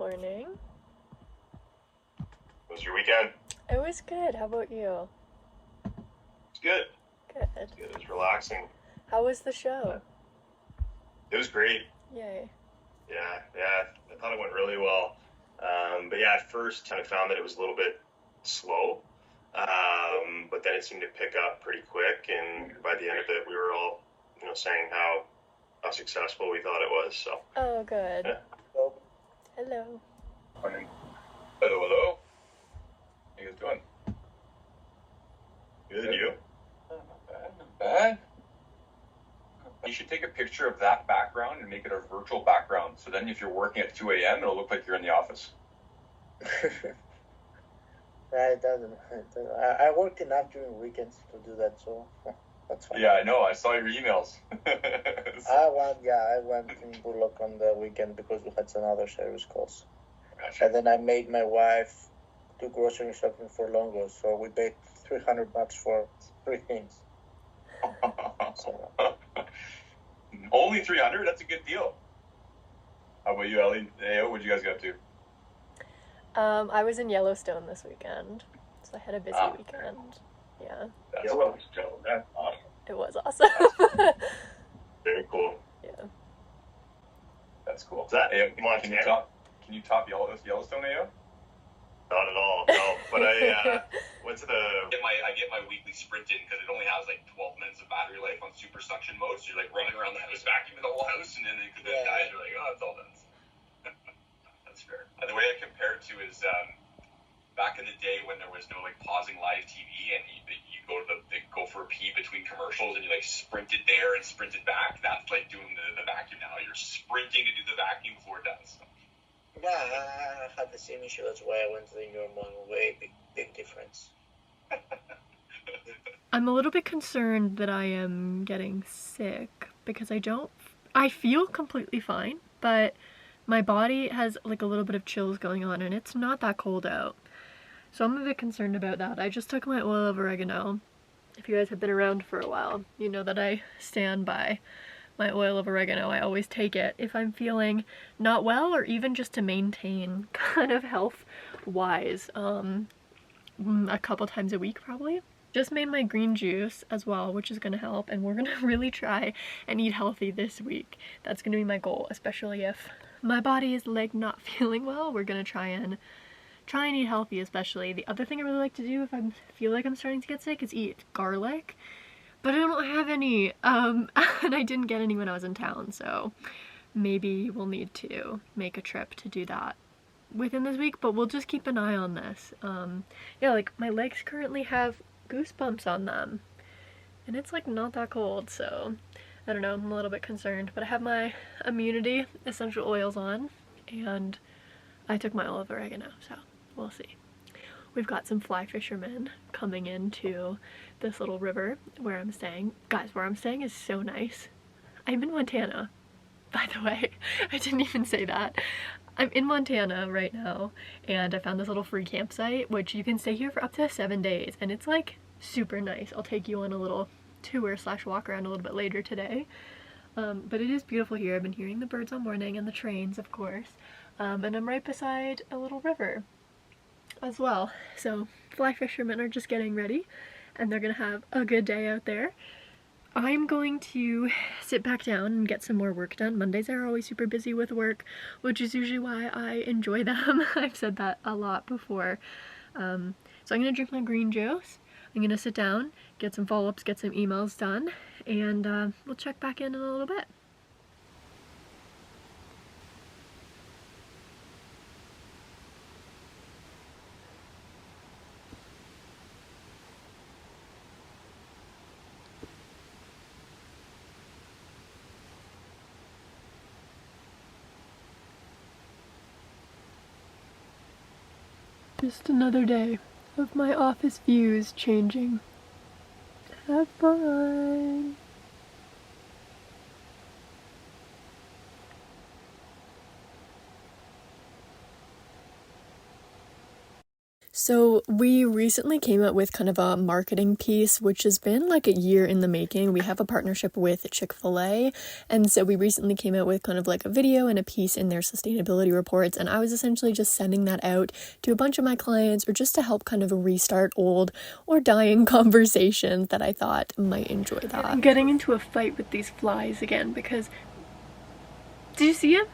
morning. How was your weekend? It was good. How about you? It's good. Good. It's good. It was relaxing. How was the show? It was great. Yay. Yeah. I thought it went really well. But yeah, at first kind of found that it was a little bit slow. But then it seemed to pick up pretty quick, and by the end of it, we were all, saying how successful we thought it was. So. Oh, good. Yeah. Hello. Morning. Hello. How you guys doing? Good. You? Not bad. You should take a picture of that background and make it a virtual background. So then if you're working at 2 a.m., it'll look like you're in the office. It doesn't. I worked enough during weekends to do that, so that's fine. Yeah, I know. I saw your emails. I went in Burlock on the weekend because we had some other service calls. Gotcha. And then I made my wife do grocery shopping for Longo, so we paid $300 for 3 things. So. Only 300? That's a good deal. How about you, Ellie? Hey, what'd you guys get up to? I was in Yellowstone this weekend, so I had a busy weekend. Yeah. That's Yellowstone. That's awesome. It was awesome. Very cool. Yeah. That's cool. Is that Hey, Montana? Can you top Yellowstone, AO? Not at all. No. But I went to the. I get my weekly sprint in because it only has like 12 minutes of battery life on super suction mode. So you're like running around the house, vacuuming the whole house, and then the guys are like, "Oh, it's all done." That's fair. The way I compare it to is back in the day when there was no like pausing live TV and you go for a pee between commercials and you like sprinted there and sprinted back. That's like doing the vacuum now. You're sprinting to do the vacuum before it does. Yeah, I had the same issue. That's why I went to the indoor one. Way big difference. I'm a little bit concerned that I am getting sick because I feel completely fine, but my body has like a little bit of chills going on and it's not that cold out. So I'm a bit concerned about that. I just took my oil of oregano. If you guys have been around for a while, you know that I stand by my oil of oregano. I always take it if I'm feeling not well or even just to maintain kind of health-wise. A couple times a week probably. Just made my green juice as well, which is gonna help, and we're gonna really try and eat healthy this week. That's gonna be my goal, especially if my body is like not feeling well. We're gonna try and eat healthy, especially. The other thing I really like to do if I feel like I'm starting to get sick is eat garlic, but I don't have any, and I didn't get any when I was in town, so maybe we'll need to make a trip to do that within this week, but we'll just keep an eye on this. Yeah, like my legs currently have goosebumps on them and it's like not that cold, so I don't know, I'm a little bit concerned, but I have my immunity essential oils on and I took my oil of oregano, so we'll see. We've got some fly fishermen coming into this little river where I'm staying. Guys, where I'm staying is so nice. I'm in Montana, by the way. I didn't even say that. I'm in Montana right now, and I found this little free campsite, which you can stay here for up to 7 days, and it's like super nice. I'll take you on a little tour / walk around a little bit later today. But it is beautiful here. I've been hearing the birds all morning and the trains, of course. And I'm right beside a little river as well. So fly fishermen are just getting ready, and they're gonna have a good day out there. I'm going to sit back down and get some more work done. Mondays are always super busy with work, which is usually why I enjoy them. I've said that a lot before. So I'm gonna drink my green juice. I'm gonna sit down, get some follow-ups, get some emails done, and we'll check back in a little bit. Just another day of my office views changing. Have fun! So we recently came out with kind of a marketing piece, which has been like a year in the making. We have a partnership with Chick-fil-A, and so we recently came out with kind of like a video and a piece in their sustainability reports, and I was essentially just sending that out to a bunch of my clients, or just to help kind of restart old or dying conversations that I thought might enjoy that. I'm getting into a fight with these flies again because, did you see them?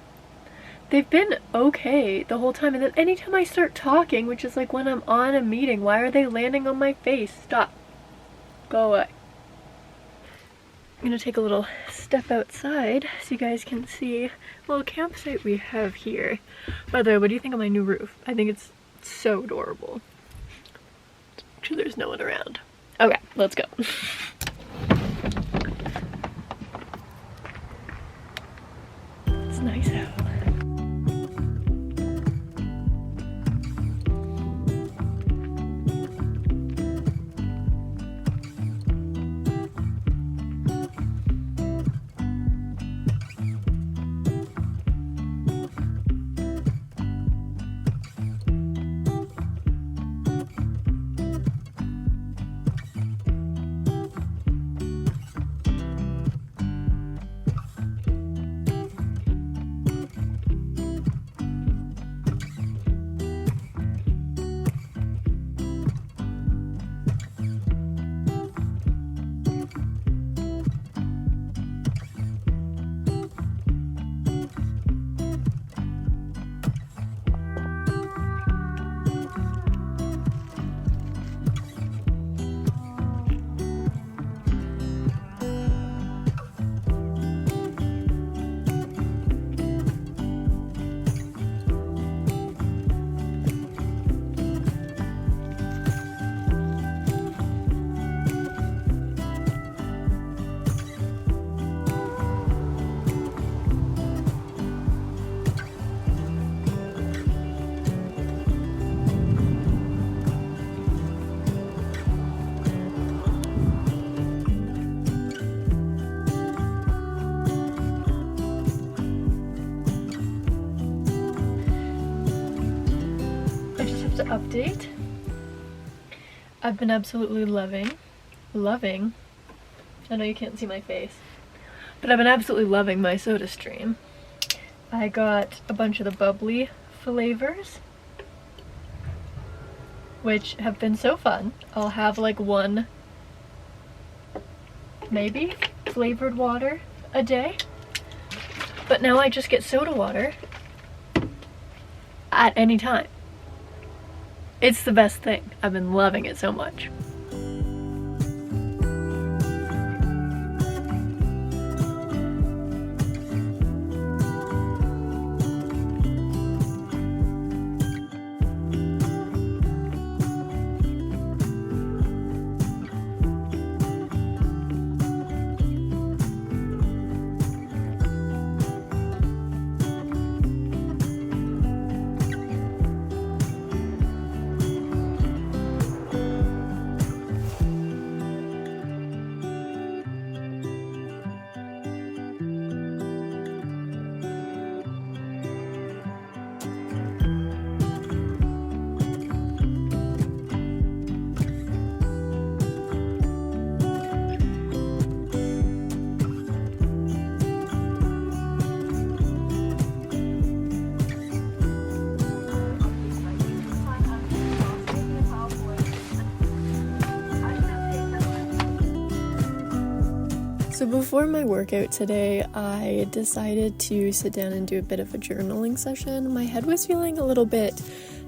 They've been okay the whole time, and then anytime I start talking, which is like when I'm on a meeting, why are they landing on my face? Stop. Go away. I'm gonna take a little step outside so you guys can see a little campsite we have here. By the way, what do you think of my new roof? I think it's so adorable. Make sure there's no one around. Okay, let's go. It's nice out. To update, I've been absolutely loving, I know you can't see my face, but I've been absolutely loving my soda stream. I got a bunch of the bubbly flavors, which have been so fun. I'll have like one, maybe, flavored water a day, but now I just get soda water at any time. It's the best thing. I've been loving it so much. So before my workout today, I decided to sit down and do a bit of a journaling session. My head was feeling a little bit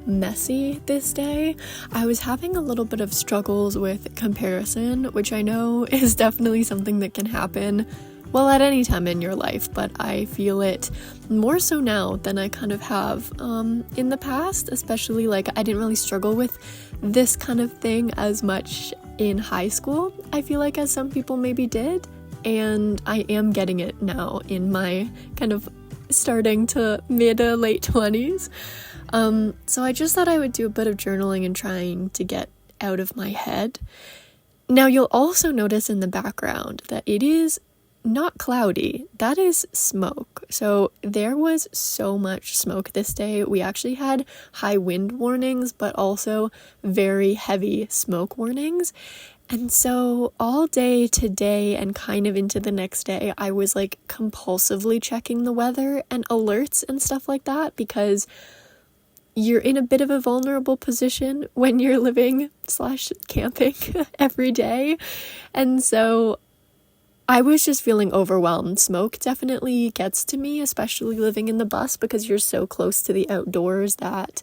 messy this day. I was having a little bit of struggles with comparison, which I know is definitely something that can happen, well, at any time in your life, but I feel it more so now than I kind of have in the past, especially like I didn't really struggle with this kind of thing as much in high school, I feel like, as some people maybe did. And I am getting it now in my kind of starting to mid to late 20s. So I just thought I would do a bit of journaling and trying to get out of my head. Now you'll also notice in the background that it is not cloudy. That is smoke. So there was so much smoke this day. We actually had high wind warnings, but also very heavy smoke warnings. And so all day today and kind of into the next day, I was like compulsively checking the weather and alerts and stuff like that, because you're in a bit of a vulnerable position when you're living / camping every day. And so I was just feeling overwhelmed. Smoke definitely gets to me, especially living in the bus, because you're so close to the outdoors that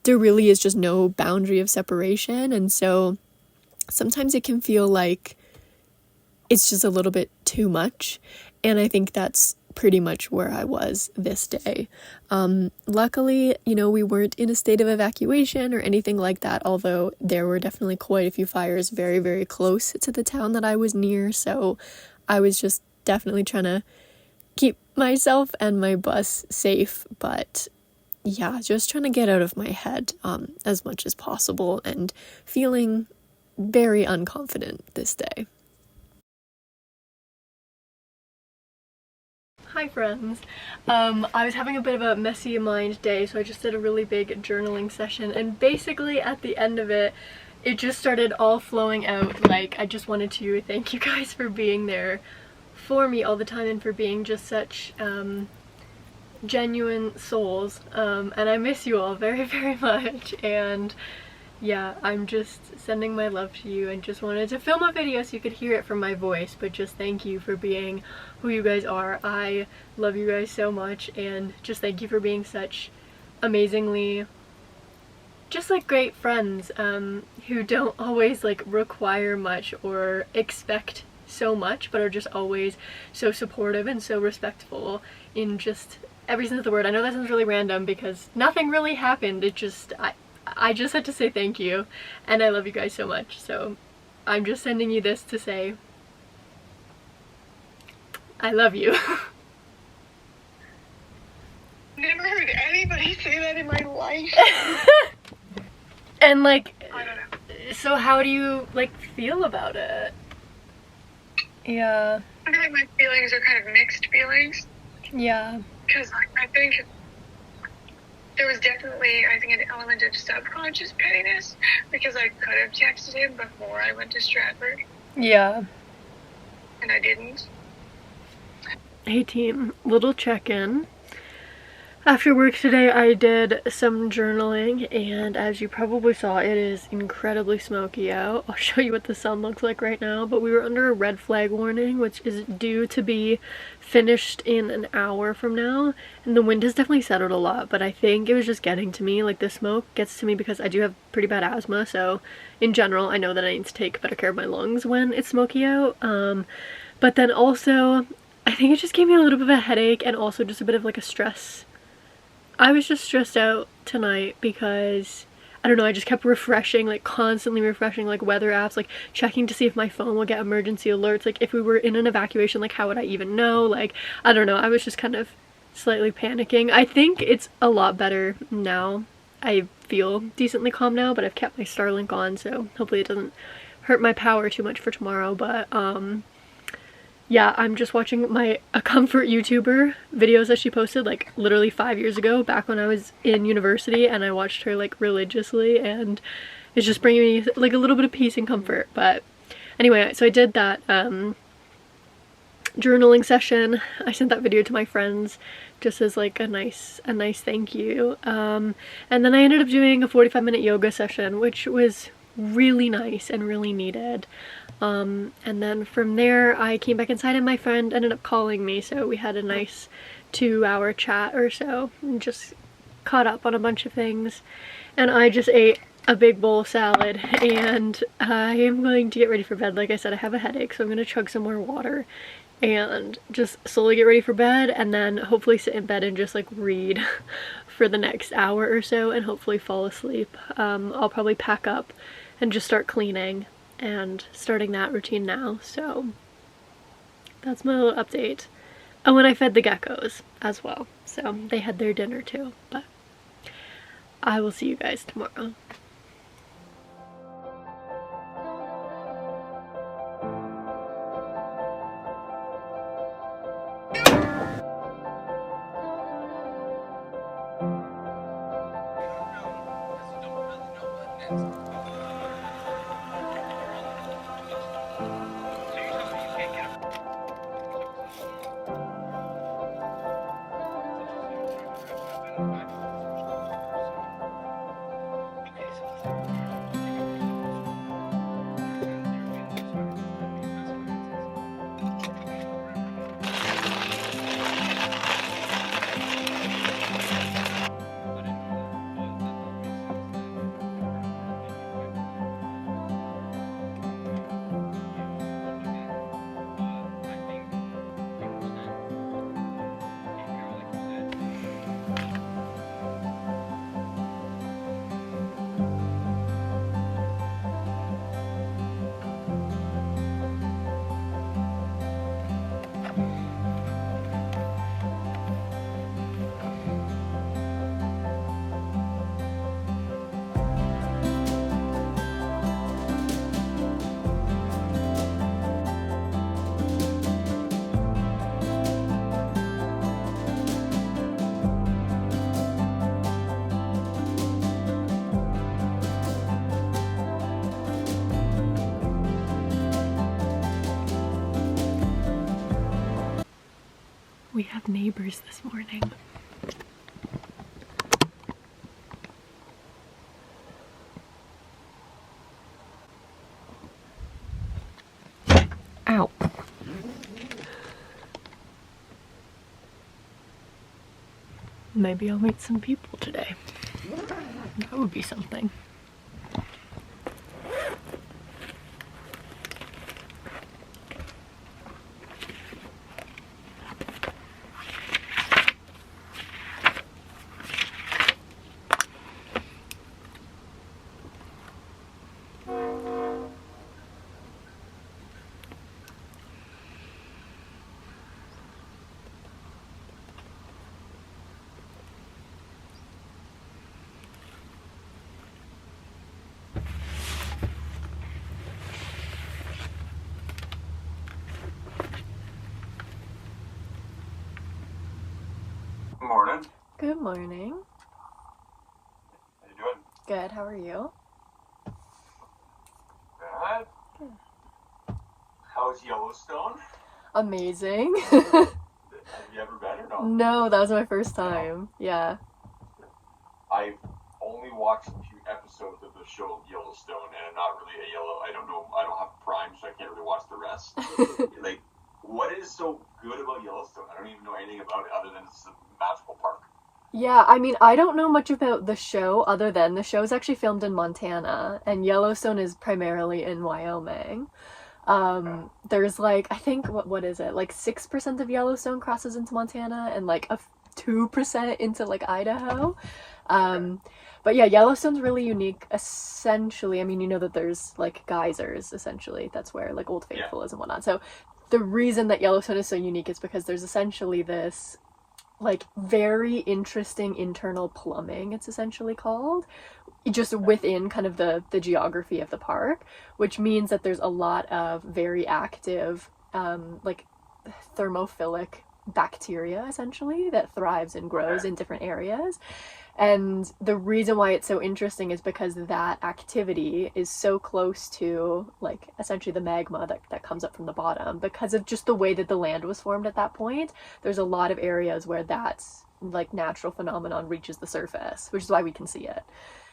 there really is just no boundary of separation. And so sometimes it can feel like it's just a little bit too much. And I think that's pretty much where I was this day. Luckily, we weren't in a state of evacuation or anything like that, although there were definitely quite a few fires very, very close to the town that I was near. So I was just definitely trying to keep myself and my bus safe, but yeah, just trying to get out of my head as much as possible and feeling very unconfident this day. Hi friends. I was having a bit of a messy mind day, so I just did a really big journaling session, and basically at the end of it, it just started all flowing out. Like, I just wanted to thank you guys for being there for me all the time and for being just such genuine souls, and I miss you all very, very much. And yeah, I'm just sending my love to you and just wanted to film a video so you could hear it from my voice, but just thank you for being who you guys are. I love you guys so much, and just thank you for being such amazingly just like great friends who don't always like require much or expect so much, but are just always so supportive and so respectful in just every sense of the word. I know that sounds really random because nothing really happened. It just, I just had to say thank you, and I love you guys so much. So I'm just sending you this to say I love you. Never heard anybody say that in my life. And like, I don't know. so how do you like feel about it? Yeah. I feel like my feelings are kind of mixed feelings. Yeah. Because I think there was definitely, an element of subconscious pettiness, because I could have texted him before I went to Stratford. Yeah. And I didn't. Hey team, little check-in. After work today, I did some journaling, and as you probably saw, it is incredibly smoky out. I'll show you what the sun looks like right now, but we were under a red flag warning, which is due to be finished in an hour from now, and the wind has definitely settled a lot, but I think it was just getting to me. Like, the smoke gets to me because I do have pretty bad asthma, so in general, I know that I need to take better care of my lungs when it's smoky out, but then also, I think it just gave me a little bit of a headache and also just a bit of like a stress. I was just stressed out tonight because, I don't know, I just kept refreshing, like constantly refreshing like weather apps, like checking to see if my phone will get emergency alerts, like if we were in an evacuation, like how would I even know? Like, I don't know, I was just kind of slightly panicking. I think it's a lot better now. I feel decently calm now, but I've kept my Starlink on, so hopefully it doesn't hurt my power too much for tomorrow. But yeah, I'm just watching a comfort YouTuber videos that she posted like literally 5 years ago, back when I was in university, and I watched her like religiously, and it's just bringing me like a little bit of peace and comfort. But anyway, so I did that journaling session. I sent that video to my friends just as like a nice thank you, and then I ended up doing a 45-minute yoga session, which was really nice and really needed. And then from there I came back inside and my friend ended up calling me, so we had a nice 2-hour chat or so and just caught up on a bunch of things, and I just ate a big bowl of salad, and I am going to get ready for bed. Like I said, I have a headache, so I'm gonna chug some more water and just slowly get ready for bed, and then hopefully sit in bed and just like read for the next hour or so and hopefully fall asleep. I'll probably pack up and just start cleaning and starting that routine now. So that's my little update. Oh, and I fed the geckos as well, so they had their dinner too. But I will see you guys tomorrow. We have neighbors this morning. Ow. Maybe I'll meet some people today. That would be something. Morning. Good morning. How you doing? Good, how are you? Bad. How's Yellowstone? Amazing. Have you ever been or no? No, that was my first time. Yeah. I've only watched a few episodes of the show Yellowstone, and I'm not really I don't know, I don't have Prime, so I can't really watch the rest. Like, what is so good about Yellowstone? I don't even know anything about it other than it's a magical park. Yeah, I mean, I don't know much about the show other than the show's actually filmed in Montana, and Yellowstone is primarily in Wyoming. There's like, I think, what is it? Like 6% of Yellowstone crosses into Montana and like 2% into like Idaho. But yeah, Yellowstone's really unique, essentially. I mean, you know that there's like geysers, essentially. That's where like Old Faithful is and whatnot. So the reason that Yellowstone is so unique is because there's essentially this like very interesting internal plumbing, it's essentially called, just within kind of the geography of the park, which means that there's a lot of very active like thermophilic bacteria essentially that thrives and grows in different areas. And the reason why it's so interesting is because that activity is so close to like essentially the magma that comes up from the bottom, because of just the way that the land was formed at that point. There's a lot of areas where that's like natural phenomenon reaches the surface, which is why we can see it.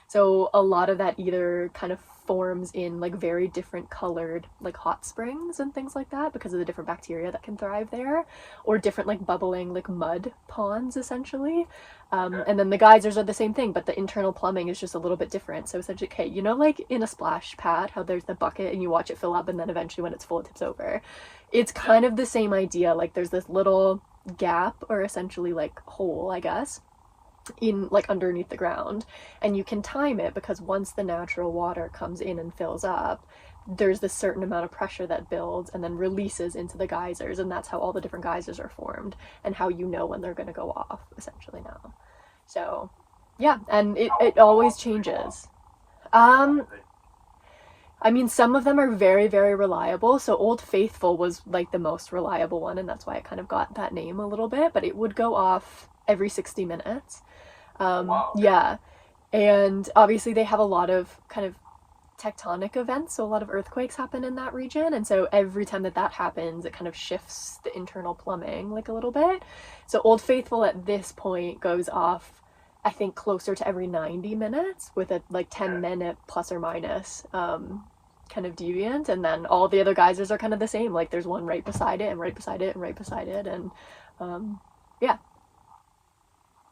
So a lot of that either kind of forms in like very different colored like hot springs and things like that because of the different bacteria that can thrive there, or different like bubbling like mud ponds essentially. And then the geysers are the same thing, but the internal plumbing is just a little bit different. So essentially, okay, you know, like in a splash pad, how there's the bucket and you watch it fill up and then eventually when it's full, it tips over. It's kind of the same idea. Like there's this little gap or essentially like hole, I guess, in like underneath the ground, and you can time it because once the natural water comes in and fills up, there's this certain amount of pressure that builds and then releases into the geysers, and that's how all the different geysers are formed and how you know when they're going to go off essentially now. So yeah, and it always changes. I mean, some of them are very, very reliable. So Old Faithful was like the most reliable one, and that's why it kind of got that name a little bit, but it would go off every 60 minutes. Wow. Yeah. And obviously they have a lot of kind of tectonic events, so a lot of earthquakes happen in that region, and so every time that that happens it kind of shifts the internal plumbing like a little bit. So Old Faithful at this point goes off, I think, closer to every 90 minutes with a like 10-minute plus or minus kind of deviant, and then all the other geysers are kind of the same, like there's one right beside it and right beside it and right beside it, and yeah.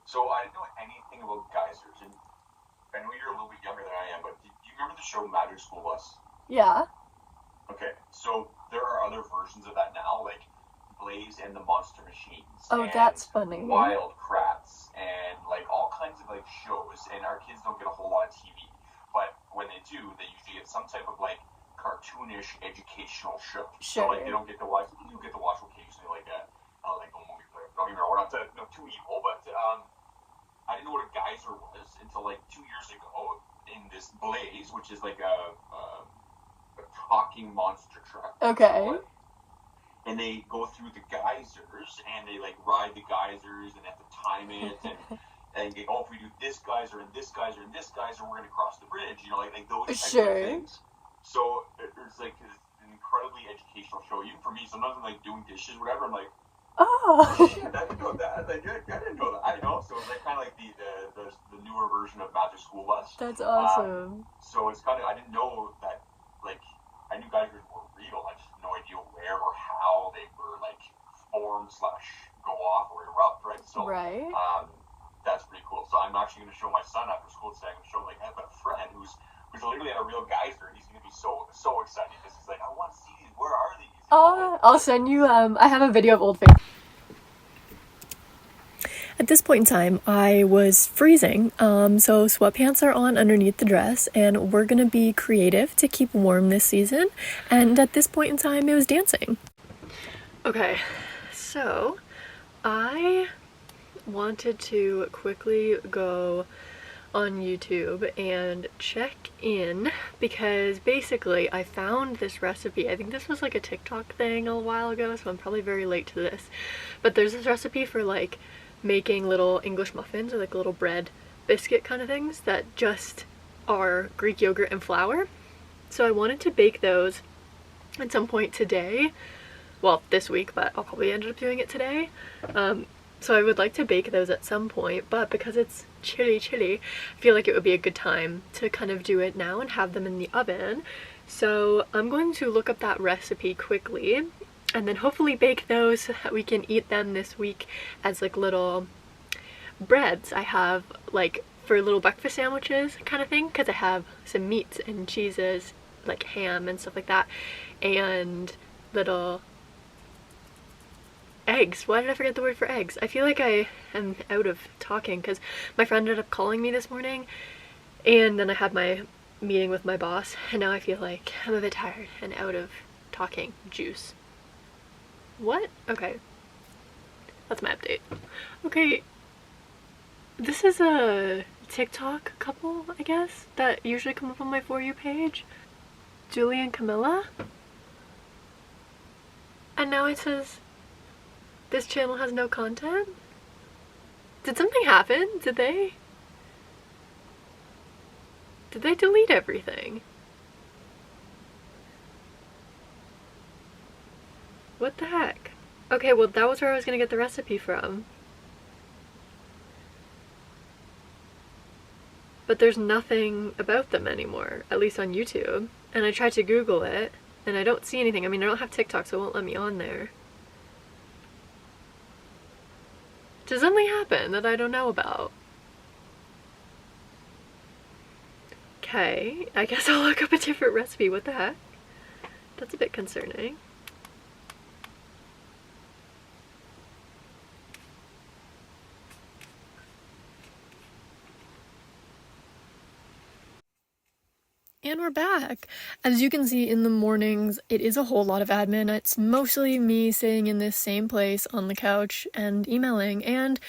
So I didn't know anything about geysers, and I know you're a little bit younger than I am, but do you remember the show Magic School Bus? Yeah. Okay, so there are other versions of that now, like Blaze and the Monster Machines. Oh, and that's funny. Wild Kratts and like all kinds of like shows. And our kids don't get a whole lot of TV, but when they do, they usually get some type of like cartoonish educational show. Sure. So like they don't get to watch. You get to watch occasionally like like a movie player. Don't get me wrong, we're not too evil, but I didn't know what a geyser was until like 2 years ago in this Blaze, which is like a talking monster truck. Okay. And they go through the geysers and they like ride the geysers and have to time it and they go, oh, if we do this geyser and this geyser and this geyser, we're gonna cross the bridge. You know, like those types of things. So it's like an incredibly educational show, even for me. Sometimes I'm like doing dishes, whatever. I'm like, oh shit, I didn't know that. Like, I didn't know that. You know, so it's like kind of like the newer version of Magic School Bus. That's awesome. So it's kind of, I didn't know that. Like, I knew geysers were real. I just had no idea where or how they were like formed / go off or erupt. Right. So right. That's pretty cool. So I'm actually going to show my son after school today. I'm going to show him like, I have a friend who's literally at a real geyser. He's going to be so excited because he's like, I want to see these. Where are these? Oh, I'll send you. I have a video of Old Faithful. At this point in time, I was freezing, so sweatpants are on underneath the dress, and we're gonna be creative to keep warm this season, and at this point in time, it was dancing. Okay, so I wanted to quickly go on YouTube and check in because basically I found this recipe. I think this was like a TikTok thing a while ago, so I'm probably very late to this, but there's this recipe for like making little English muffins or like little bread biscuit kind of things that just are Greek yogurt and flour. So I wanted to bake those at some point today, well, this week, but I'll probably end up doing it today. So I would like to bake those at some point, but because it's chilly, I feel like it would be a good time to kind of do it now and have them in the oven. So I'm going to look up that recipe quickly and then hopefully bake those so that we can eat them this week as like little breads. I have like for little breakfast sandwiches kind of thing, because I have some meats and cheeses like ham and stuff like that, and little eggs. Why did I forget the word for eggs? I feel like I am out of talking because my friend ended up calling me this morning and then I had my meeting with my boss and now I feel like I'm a bit tired and out of talking juice. What? Okay. That's my update. Okay. This is a TikTok couple, I guess, that usually come up on my For You page. Julie and Camilla. And now it says this channel has no content? Did something happen? Did they delete everything? What the heck? Okay, well that was where I was gonna get the recipe from. But there's nothing about them anymore, at least on YouTube. And I tried to Google it, and I don't see anything. I mean, I don't have TikTok, so it won't let me on there. Did something happen that I don't know about? Okay, I guess I'll look up a different recipe. What the heck? That's a bit concerning. And we're back. As you can see in the mornings, it is a whole lot of admin. It's mostly me sitting in this same place on the couch and emailing and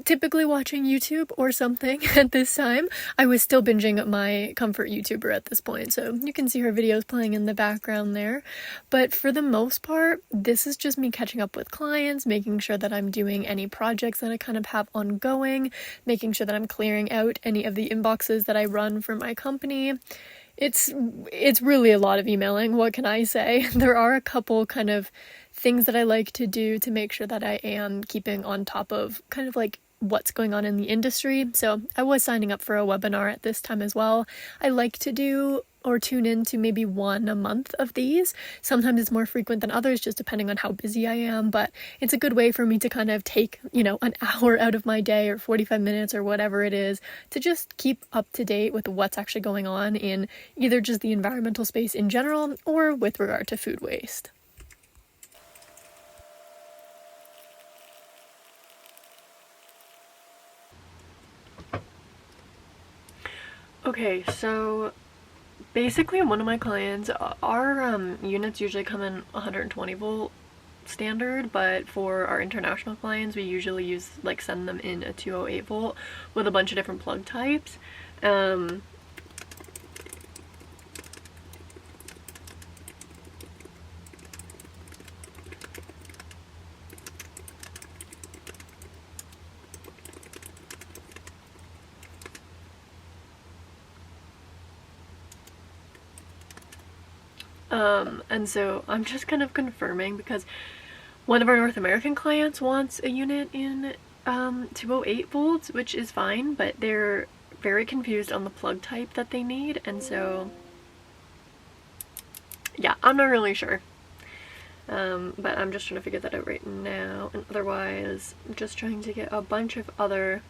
typically watching YouTube or something at this time. I was still binging my comfort YouTuber at this point, so you can see her videos playing in the background there. But for the most part, this is just me catching up with clients, making sure that I'm doing any projects that I kind of have ongoing, making sure that I'm clearing out any of the inboxes that I run for my company. It's really a lot of emailing, what can I say? There are a couple kind of things that I like to do to make sure that I am keeping on top of kind of like what's going on in the industry. So I was signing up for a webinar at this time as well. I like to do or tune in to maybe one a month of these. Sometimes it's more frequent than others, just depending on how busy I am, but it's a good way for me to kind of take, an hour out of my day or 45 minutes or whatever it is to just keep up to date with what's actually going on in either just the environmental space in general or with regard to food waste. Okay, so basically one of my clients, our units usually come in 120 volt standard, but for our international clients we usually send them in a 208 volt with a bunch of different plug types. And so I'm just kind of confirming because one of our North American clients wants a unit in 208 volts, which is fine, but they're very confused on the plug type that they need, and so yeah, I'm not really sure. But I'm just trying to figure that out right now, and otherwise I'm just trying to get a bunch of other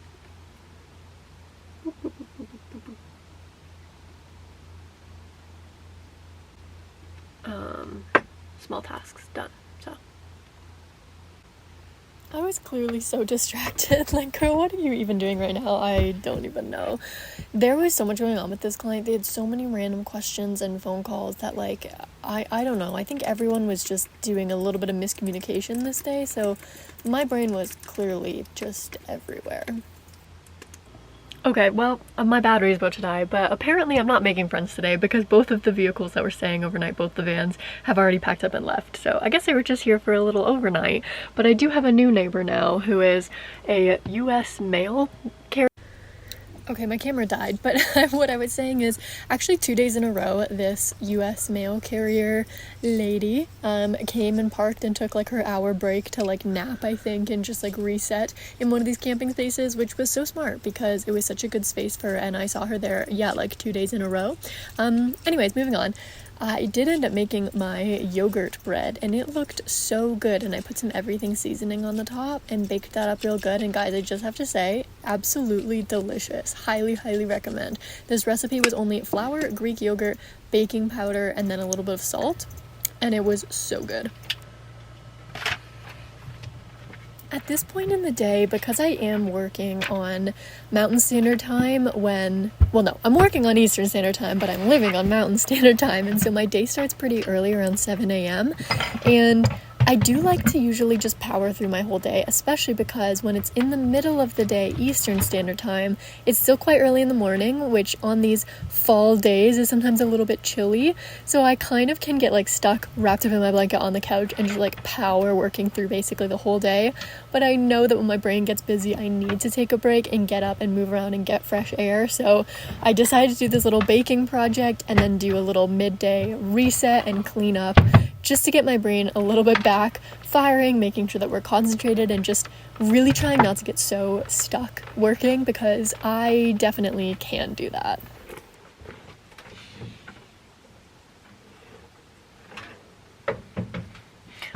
small tasks done. So I was clearly so distracted. Like, girl, what are you even doing right now? I don't even know. There was so much going on with this client. They had so many random questions and phone calls that, like, I don't know. I think everyone was just doing a little bit of miscommunication this day, so my brain was clearly just everywhere. Okay, well, my battery's about to die, but apparently I'm not making friends today because both of the vehicles that were staying overnight, both the vans, have already packed up and left. So I guess they were just here for a little overnight. But I do have a new neighbor now who is a US mail carrier. Okay, my camera died, but what I was saying is actually 2 days in a row, this US mail carrier lady came and parked and took like her hour break to like nap, I think, and just like reset in one of these camping spaces, which was so smart because it was such a good space for her, and I saw her there, yeah, like 2 days in a row. Anyways, moving on. I did end up making my yogurt bread and it looked so good, and I put some everything seasoning on the top and baked that up real good, and guys, I just have to say, absolutely delicious. Highly, highly recommend. This recipe was only flour, Greek yogurt, baking powder, and then a little bit of salt, and it was so good. At this point in the day, because I am working on Mountain Standard Time I'm working on Eastern Standard Time, but I'm living on Mountain Standard Time, and so my day starts pretty early, around 7 a.m., and I do like to usually just power through my whole day, especially because when it's in the middle of the day, Eastern Standard Time, it's still quite early in the morning, which on these fall days is sometimes a little bit chilly, so I kind of can get like stuck wrapped up in my blanket on the couch and just like power working through basically the whole day. But I know that when my brain gets busy, I need to take a break and get up and move around and get fresh air, so I decided to do this little baking project and then do a little midday reset and clean up, just to get my brain a little bit back firing, making sure that we're concentrated and just really trying not to get so stuck working, because I definitely can do that.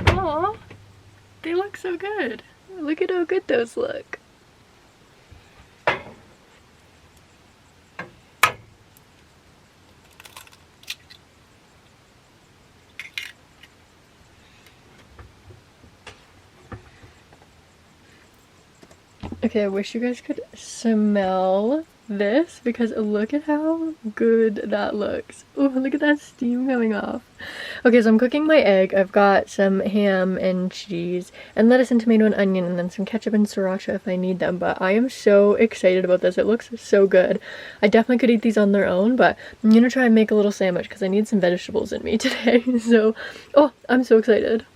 Aw, they look so good. Look at how good those look. Okay, I wish you guys could smell this because look at how good that looks. Oh, look at that steam coming off. Okay, so I'm cooking my egg. I've got some ham and cheese and lettuce and tomato and onion and then some ketchup and sriracha if I need them, but I am so excited about this. It looks so good. I definitely could eat these on their own, but I'm gonna try and make a little sandwich because I need some vegetables in me today. So, oh, I'm so excited.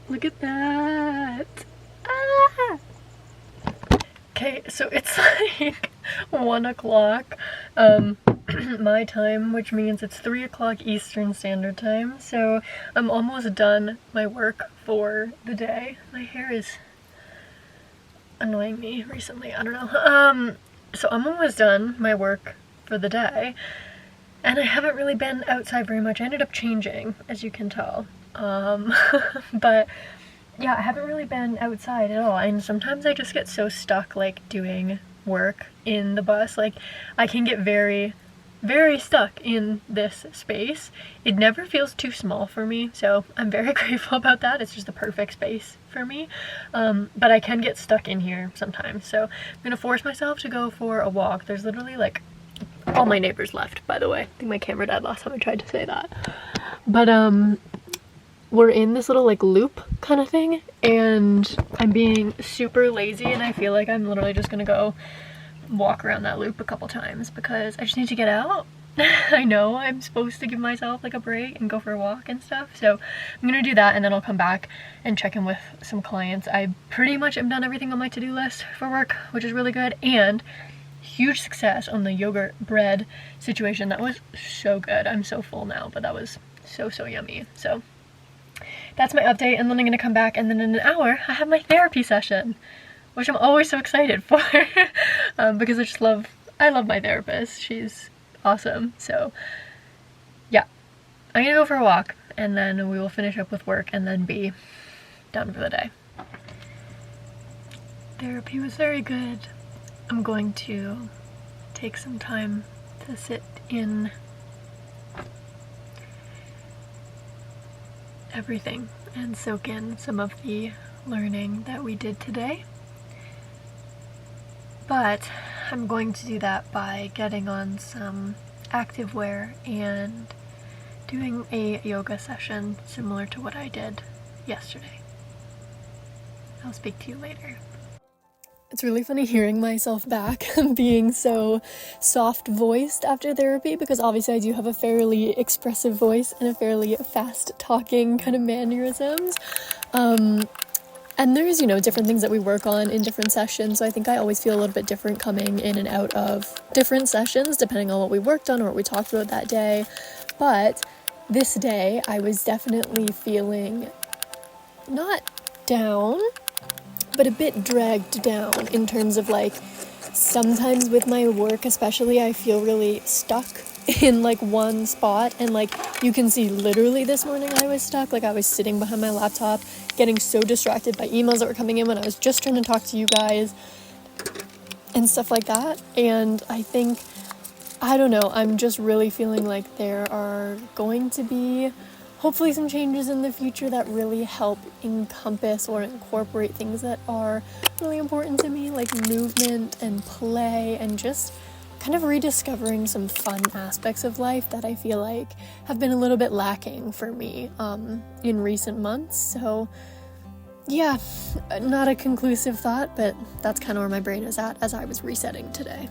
Look at that. Ah! Okay, so it's like 1 o'clock my time, which means it's 3 o'clock Eastern Standard Time. So I'm almost done my work for the day. My hair is annoying me recently. I don't know. So I'm almost done my work for the day. And I haven't really been outside very much. I ended up changing, as you can tell. But yeah, I haven't really been outside at all, and sometimes I just get so stuck like doing work in the bus. Like I can get very, very stuck in this space. It never feels too small for me, so I'm very grateful about that. It's just the perfect space for me. But I can get stuck in here sometimes, so I'm gonna force myself to go for a walk. There's literally like all my neighbors left, by the way. I think my camera died last time I tried to say that. But we're in this little like loop kind of thing, and I'm being super lazy and I feel like I'm literally just gonna go walk around that loop a couple times because I just need to get out. I know I'm supposed to give myself like a break and go for a walk and stuff, so I'm gonna do that and then I'll come back and check in with some clients. I pretty much am done everything on my to-do list for work, which is really good, and huge success on the yogurt bread situation. That was so good. I'm so full now, but that was so yummy. So that's my update, and then I'm gonna come back and then in an hour I have my therapy session, which I'm always so excited for because I love my therapist. She's awesome. So yeah, I'm gonna go for a walk and then we will finish up with work and then be done for the day. Therapy was very good. I'm going to take some time to sit in everything and soak in some of the learning that we did today. But I'm going to do that by getting on some activewear and doing a yoga session similar to what I did yesterday. I'll speak to you later. It's really funny hearing myself back being so soft-voiced after therapy, because obviously I do have a fairly expressive voice and a fairly fast-talking kind of mannerisms. And there's, different things that we work on in different sessions, so I think I always feel a little bit different coming in and out of different sessions, depending on what we worked on or what we talked about that day. But this day, I was definitely feeling not down, but a bit dragged down in terms of like, sometimes with my work especially, I feel really stuck in like one spot, and like you can see literally this morning I was stuck. Like I was sitting behind my laptop getting so distracted by emails that were coming in when I was just trying to talk to you guys and stuff like that. And I think, I don't know, I'm just really feeling like there are going to be hopefully some changes in the future that really help encompass or incorporate things that are really important to me, like movement and play and just kind of rediscovering some fun aspects of life that I feel like have been a little bit lacking for me in recent months. So yeah, not a conclusive thought, but that's kind of where my brain is at as I was resetting today.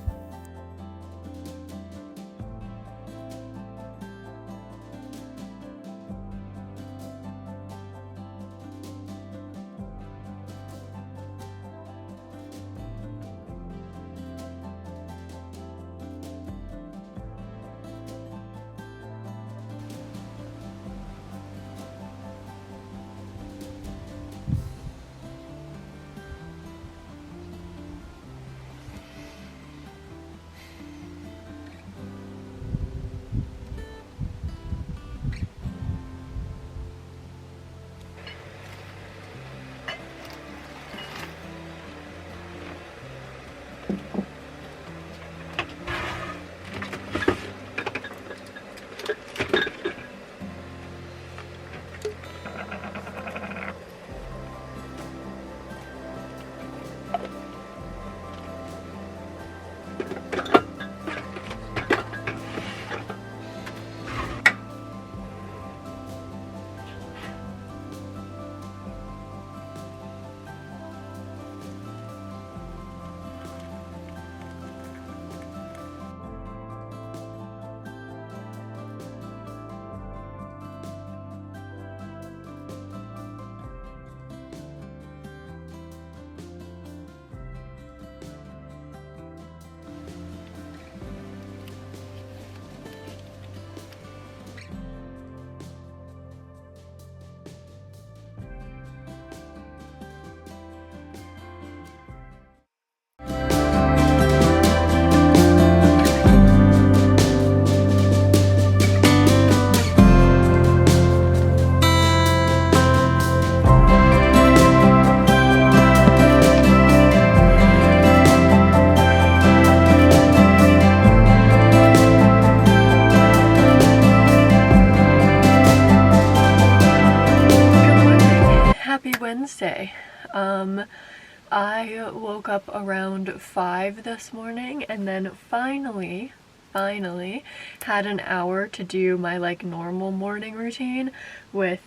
happy Wednesday. I woke up around 5 this morning and then finally had an hour to do my like normal morning routine with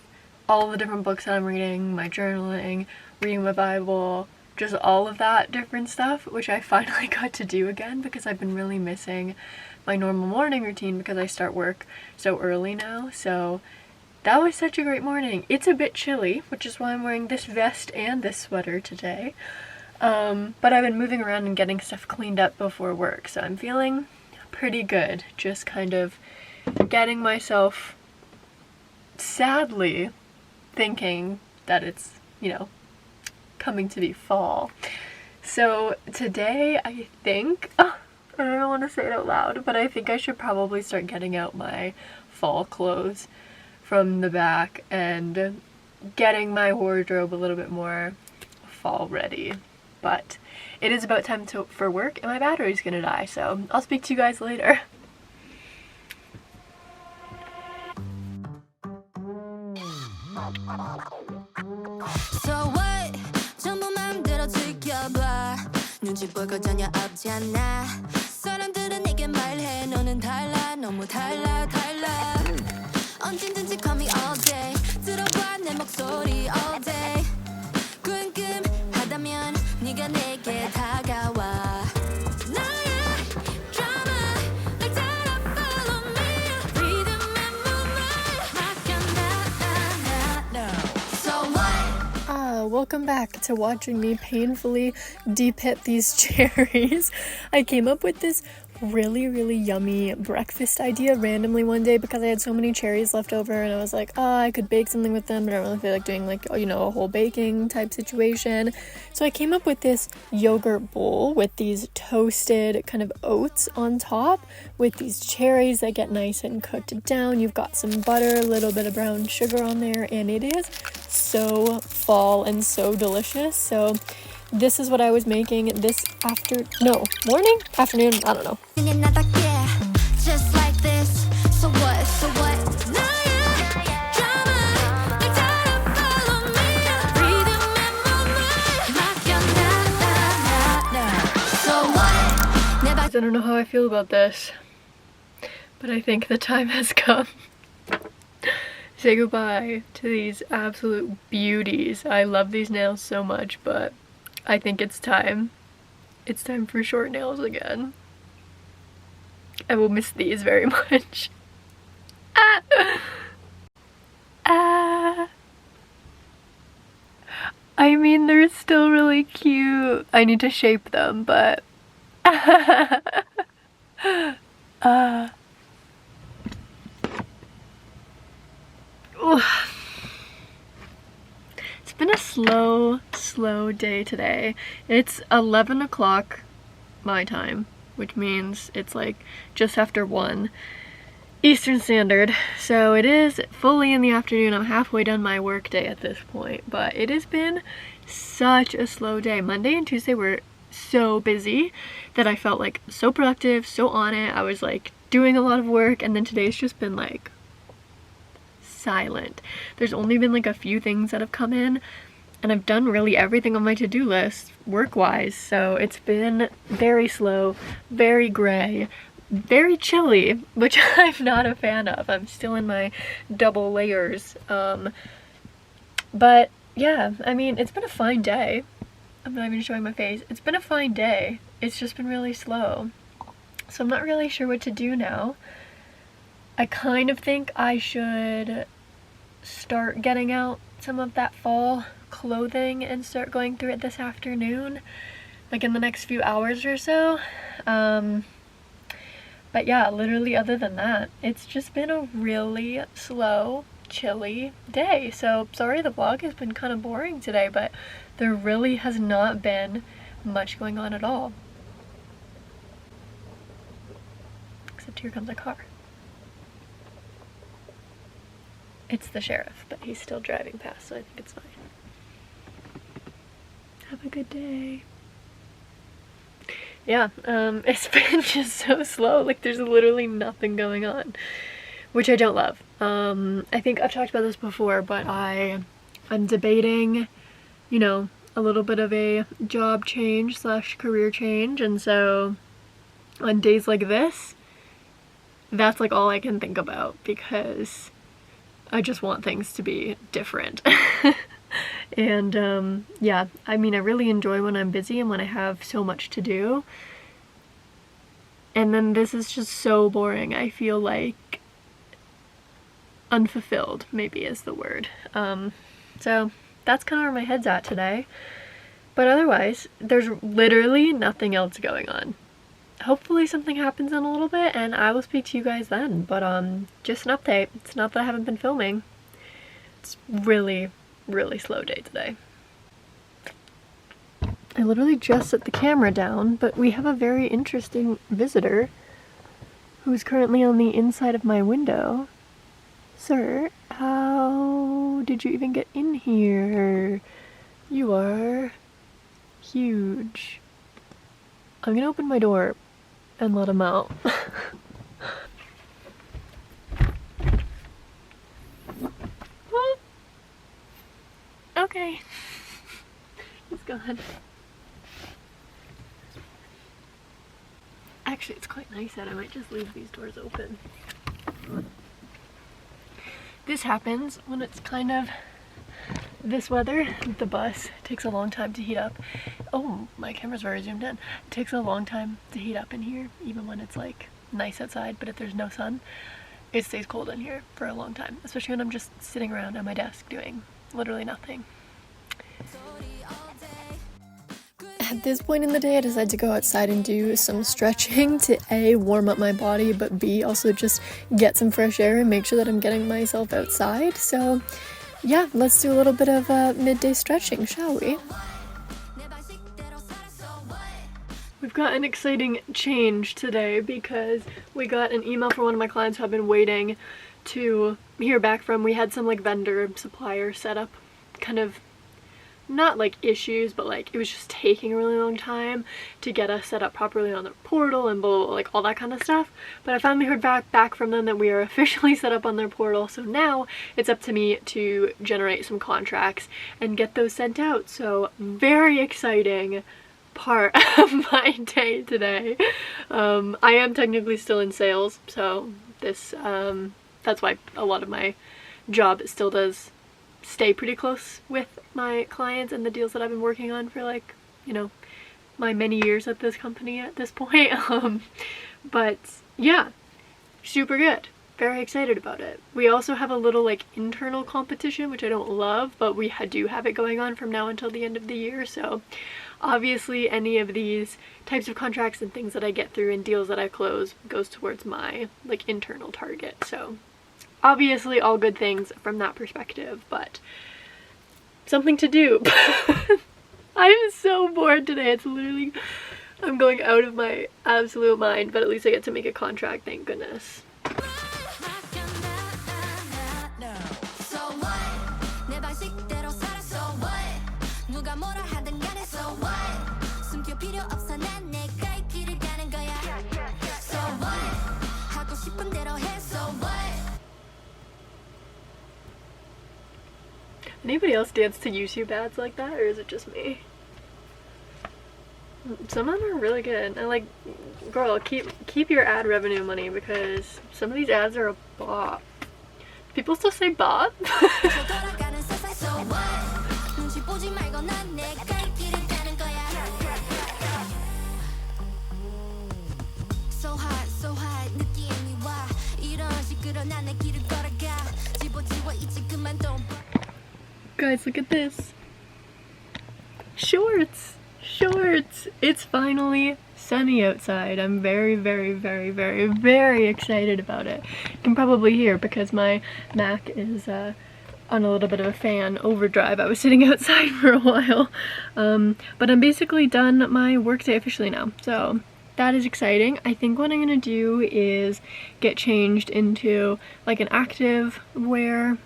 all the different books that I'm reading, my journaling, reading my Bible, just all of that different stuff, which I finally got to do again because I've been really missing my normal morning routine because I start work so early now. So that was such a great morning. It's a bit chilly, which is why I'm wearing this vest and this sweater today. But I've been moving around and getting stuff cleaned up before work, so I'm feeling pretty good. Just kind of getting myself, sadly, thinking that it's, you know, coming to be fall. So today I think, I don't want to say it out loud, but I think I should probably start getting out my fall clothes from the back and getting my wardrobe a little bit more fall ready. But it is about time for work and my battery's gonna die, so I'll speak to you guys later. So what? 전부 맘대로 지켜봐. 눈치 볼 거 전혀 없잖아. 사람들은 내게 말해. 너는 달라, 너무 달라. 언제든지 call me all day. 들어봐 내 목소리 all day. 궁금하다면 네가 내게 다가와. 나의 drama 날 따라 follow me. Rhythm and movement 맡겨 나. So what? Welcome back to watching me painfully de-pit these cherries. I came up with this really yummy breakfast idea randomly one day because I had so many cherries left over and I was like, oh, I could bake something with them, but I don't really feel like doing like, you know, a whole baking type situation. So I came up with this yogurt bowl with these toasted kind of oats on top with these cherries that get nice and cooked down. You've got some butter, a little bit of brown sugar on there, and it is so fall and so delicious. So this is what I was making this morning? Afternoon? I don't know. Just like this. So what? So what? 나의 drama 날 따라 follow me. Rhythm and movement 맡겨 나. So what? I don't know how I feel about this, but I think the time has come. Say goodbye to these absolute beauties. I love these nails so much, but I think it's time. It's time for short nails again. I will miss these very much. I mean, they're still really cute. I need to shape them, but it's been a slow day today. It's 11 o'clock my time, which means it's like just after 1 Eastern Standard. So it is fully in the afternoon. I'm halfway done my work day at this point, but it has been such a slow day. Monday and Tuesday were so busy that I felt like so productive, so on it. I was like doing a lot of work, and then today's just been like silent. There's only been like a few things that have come in, and I've done really everything on my to-do list work-wise, so it's been very slow, very gray, very chilly, which I'm not a fan of. I'm still in my double layers. But yeah, I mean, it's been a fine day. I'm not even showing my face. It's been a fine day. It's just been really slow. So I'm not really sure what to do now. I kind of think I should start getting out some of that fall clothing and start going through it this afternoon, like in the next few hours or so. But yeah, literally other than that, it's just been a really slow, chilly day. So sorry the vlog has been kind of boring today, but there really has not been much going on at all. Except here comes a car. It's the sheriff, but he's still driving past, so I think it's fine. Have a good day. Yeah, it's been just so slow. Like, there's literally nothing going on, which I don't love. I think I've talked about this before, but I I'm debating, you know, a little bit of a job change / career change, and so on days like this, that's like all I can think about, because I just want things to be different. And yeah, I mean, I really enjoy when I'm busy and when I have so much to do. And then this is just so boring. I feel like unfulfilled, maybe is the word. So that's kind of where my head's at today. But otherwise, there's literally nothing else going on. Hopefully something happens in a little bit and I will speak to you guys then. But just an update. It's not that I haven't been filming. It's really slow day today. I literally just set the camera down, but we have a very interesting visitor who's currently on the inside of my window. Sir, how did you even get in here? You are huge. I'm gonna open my door and let him out. Okay. He's gone. Actually, it's quite nice that I might just leave these doors open. This happens when it's kind of this weather. The bus takes a long time to heat up. Oh, my camera's very zoomed in. It takes a long time to heat up in here, even when it's like nice outside, but if there's no sun, it stays cold in here for a long time, especially when I'm just sitting around at my desk doing literally nothing. At this point in the day, I decided to go outside and do some stretching to A, warm up my body, but B, also just get some fresh air and make sure that I'm getting myself outside. So yeah, let's do a little bit of midday stretching, shall we? We've got an exciting change today because we got an email from one of my clients who I've been waiting to hear back from. We had some like vendor supplier setup kind of, not like issues, but like it was just taking a really long time to get us set up properly on the portal and blah, blah, blah, like all that kind of stuff. But I finally heard back from them that we are officially set up on their portal, so now it's up to me to generate some contracts and get those sent out. So very exciting part of my day today. I am technically still in sales, so this that's why a lot of my job still does stay pretty close with my clients and the deals that I've been working on for, like, you know, my many years at this company at this point. But yeah, super good. Very excited about it. We also have a little like internal competition, which I don't love, but we do have it going on from now until the end of the year. So obviously any of these types of contracts and things that I get through and deals that I close goes towards my like internal target. So obviously all good things from that perspective, but something to do. I'm so bored today. It's literally, I'm going out of my absolute mind, but at least I get to make a contract, thank goodness. Anybody else dance to YouTube ads like that, or is it just me? Some of them are really good. And like, girl, keep your ad revenue money, because some of these ads are a bop. People still say bop? Guys, look at this. Shorts! It's finally sunny outside. I'm very excited about it. You can probably hear because my Mac is on a little bit of a fan overdrive. I was sitting outside for a while. But I'm basically done my workday officially now. So that is exciting. I think what I'm gonna do is get changed into like an active wear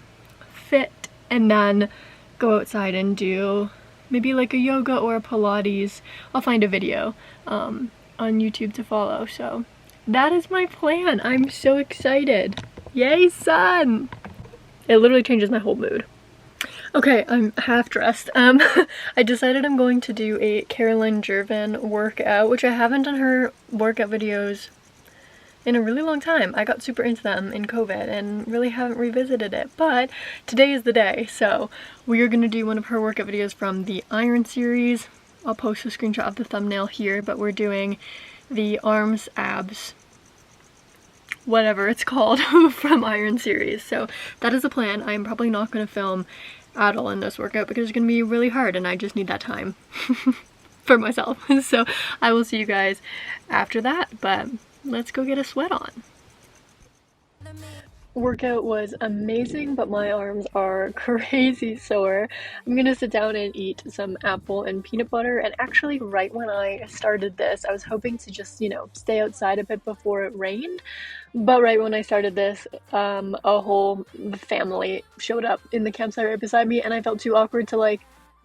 fit and then go outside and do maybe like a yoga or a Pilates. I'll find a video on YouTube to follow. So that is my plan. I'm so excited. Yay, sun! It literally changes my whole mood. Okay, I'm half dressed. I decided I'm going to do a Caroline Jervin workout, which I haven't done her workout videos in a really long time. I got super into them in COVID and really haven't revisited it, but today is the day. So we are gonna do one of her workout videos from the Iron series. I'll post a screenshot of the thumbnail here, but we're doing the arms, abs, whatever it's called from Iron series. So that is the plan. I'm probably not gonna film at all in this workout because it's gonna be really hard and I just need that time for myself. So I will see you guys after that, but let's go get a sweat on. Workout was amazing, but my arms are crazy sore. I'm gonna sit down and eat some apple and peanut butter, and actually right when I started this, I was hoping to just, you know, stay outside a bit before it rained, but right when I started this, a whole family showed up in the campsite right beside me, and I felt too awkward to like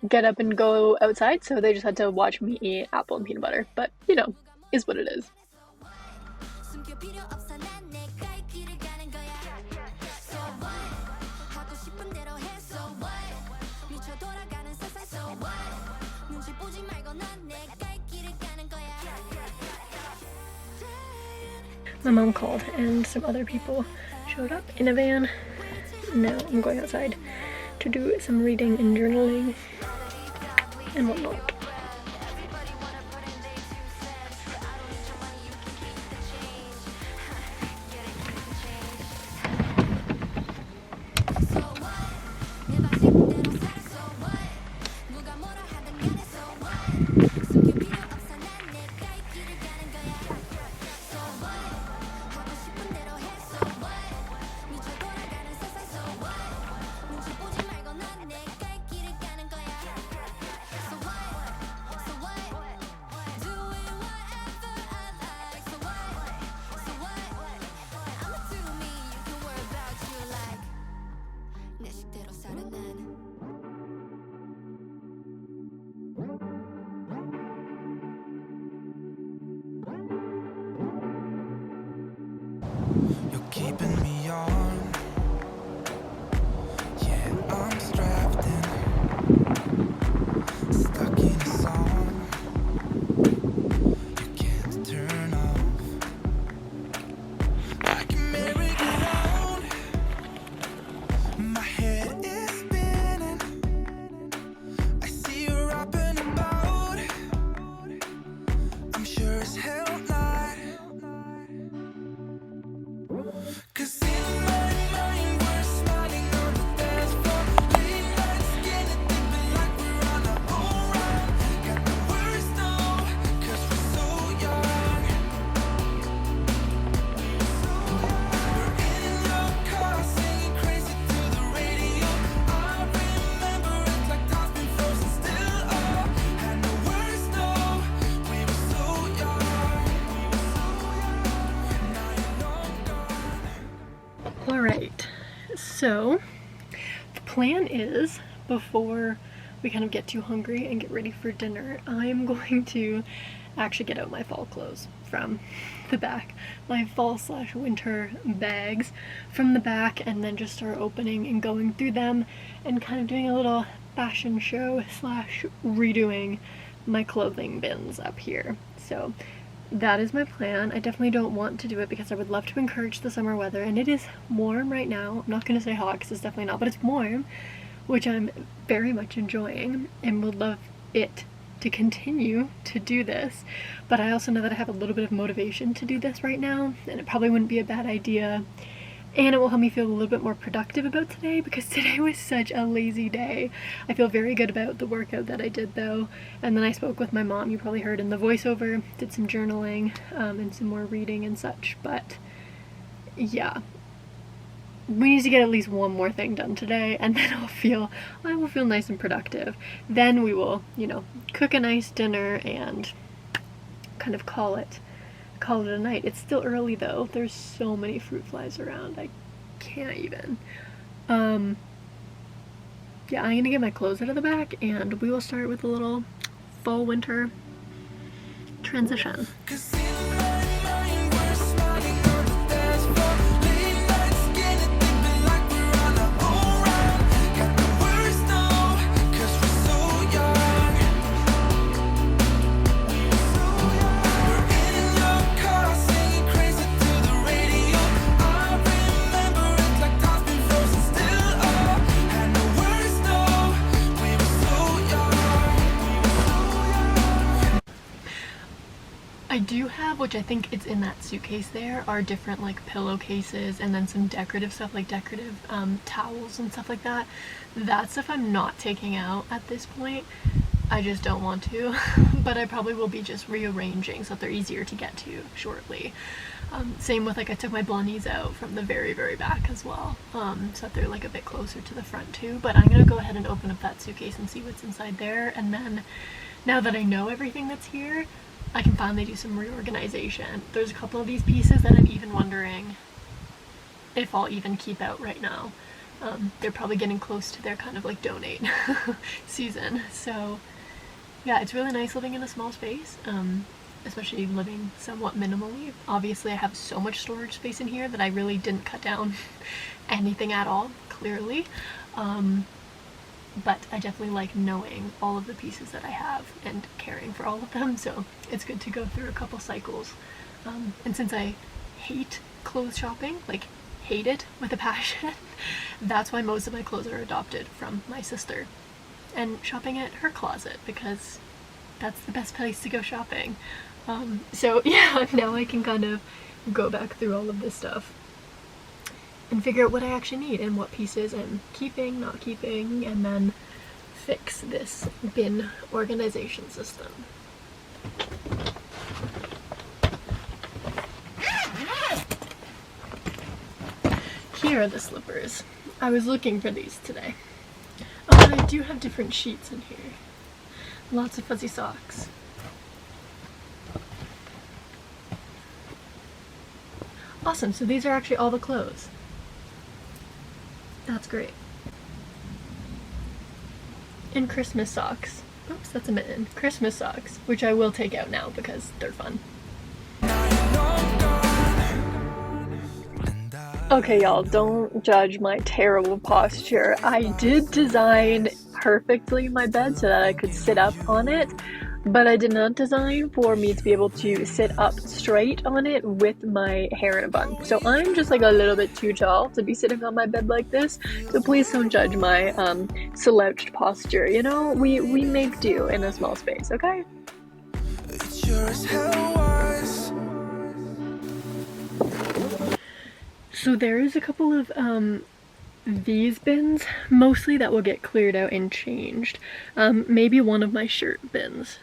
get up and go outside, so they just had to watch me eat apple and peanut butter, but you know, is what it is. My mom called and some other people showed up in a van. Now I'm going outside to do some reading and journaling and whatnot. You're keeping me on. Yeah, I'm strapped in, stuck in a song you can't turn off. Like a merry-go-round, my head is spinning. I see you up and about. I'm sure as hell not. 'Cause in my mind we're smiling on the dance floor, late nights getting deep like we're on our own ride. Got the words though, 'cause we're so young. We're in your car singing crazy to the radio. I remember it like time's been frozen still. Oh, had no words though, we were so young. Now you're long gone. Alright, so the plan is, before we kind of get too hungry and get ready for dinner, I'm going to actually get out my fall clothes from the back, my fall/winter bags from the back, and then just start opening and going through them and kind of doing a little fashion show / redoing my clothing bins up here. So that is my plan. I definitely don't want to do it because I would love to encourage the summer weather, and it is warm right now. I'm not going to say hot because it's definitely not, but it's warm, which I'm very much enjoying and would love it to continue to do this. But I also know that I have a little bit of motivation to do this right now, and it probably wouldn't be a bad idea, and it will help me feel a little bit more productive about today because today was such a lazy day. I feel very good about the workout that I did though, and then I spoke with my mom, you probably heard in the voiceover, did some journaling and some more reading and such, but yeah. We need to get at least one more thing done today, and then I will feel nice and productive. Then we will, you know, cook a nice dinner and kind of call it a night. It's still early though. There's so many fruit flies around. I can't even. Yeah, I'm gonna get my clothes out of the back and we will start with a little fall winter transition. Late nights getting deep like we're on our own ride. Got the words though. I do have, which I think it's in that suitcase there, are different like pillowcases and then some decorative stuff, like decorative towels and stuff like that. That stuff I'm not taking out at this point. I just don't want to, but I probably will be just rearranging so that they're easier to get to shortly. Same with, like, I took my blondies out from the very, very back as well, so that they're like a bit closer to the front too. But I'm gonna go ahead and open up that suitcase and see what's inside there, and then now that I know everything that's here, I can finally do some reorganization. There's a couple of these pieces that I'm even wondering if I'll even keep out right now. They're probably getting close to their kind of like donate season, so yeah, it's really nice living in a small space, especially living somewhat minimally. Obviously I have so much storage space in here that I really didn't cut down anything at all, clearly, but I definitely like knowing all of the pieces that I have and caring for all of them, so it's good to go through a couple cycles. And since I hate clothes shopping, like hate it with a passion, that's why most of my clothes are adopted from my sister and shopping at her closet, because that's the best place to go shopping. So yeah, now I can kind of go back through all of this stuff and figure out what I actually need and what pieces I'm keeping, not keeping, and then fix this bin organization system. Here are the slippers. I was looking for these today. Oh, and I do have different sheets in here. Lots of fuzzy socks. Awesome, so these are actually all the clothes. That's great. And Christmas socks. Oops, that's a mitten. Christmas socks, which I will take out now because they're fun. Okay, y'all, don't judge my terrible posture. I did design perfectly my bed so that I could sit up on it, but I did not design for me to be able to sit up straight on it with my hair in a bun. So I'm just like a little bit too tall to be sitting on my bed like this, so please don't judge my slouched posture. You know, we make do in a small space, okay? It sure as hell was. So there is a couple of these bins, mostly that will get cleared out and changed. Maybe one of my shirt bins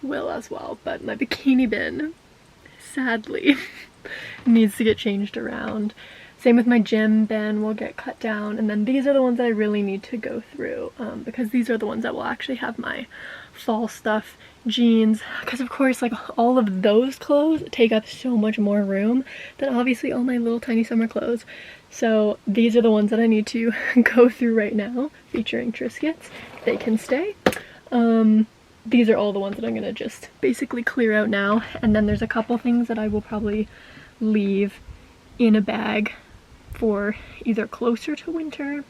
will as well, but my bikini bin, sadly, needs to get changed around. Same with my gym bin will get cut down, and then these are the ones that I really need to go through, because these are the ones that will actually have my fall stuff, jeans, because of course like all of those clothes take up so much more room than obviously all my little tiny summer clothes. So these are the ones that I need to go through right now, featuring Triscuits. They can stay. These are all the ones that I'm gonna just basically clear out now, and then there's a couple things that I will probably leave in a bag for either closer to winter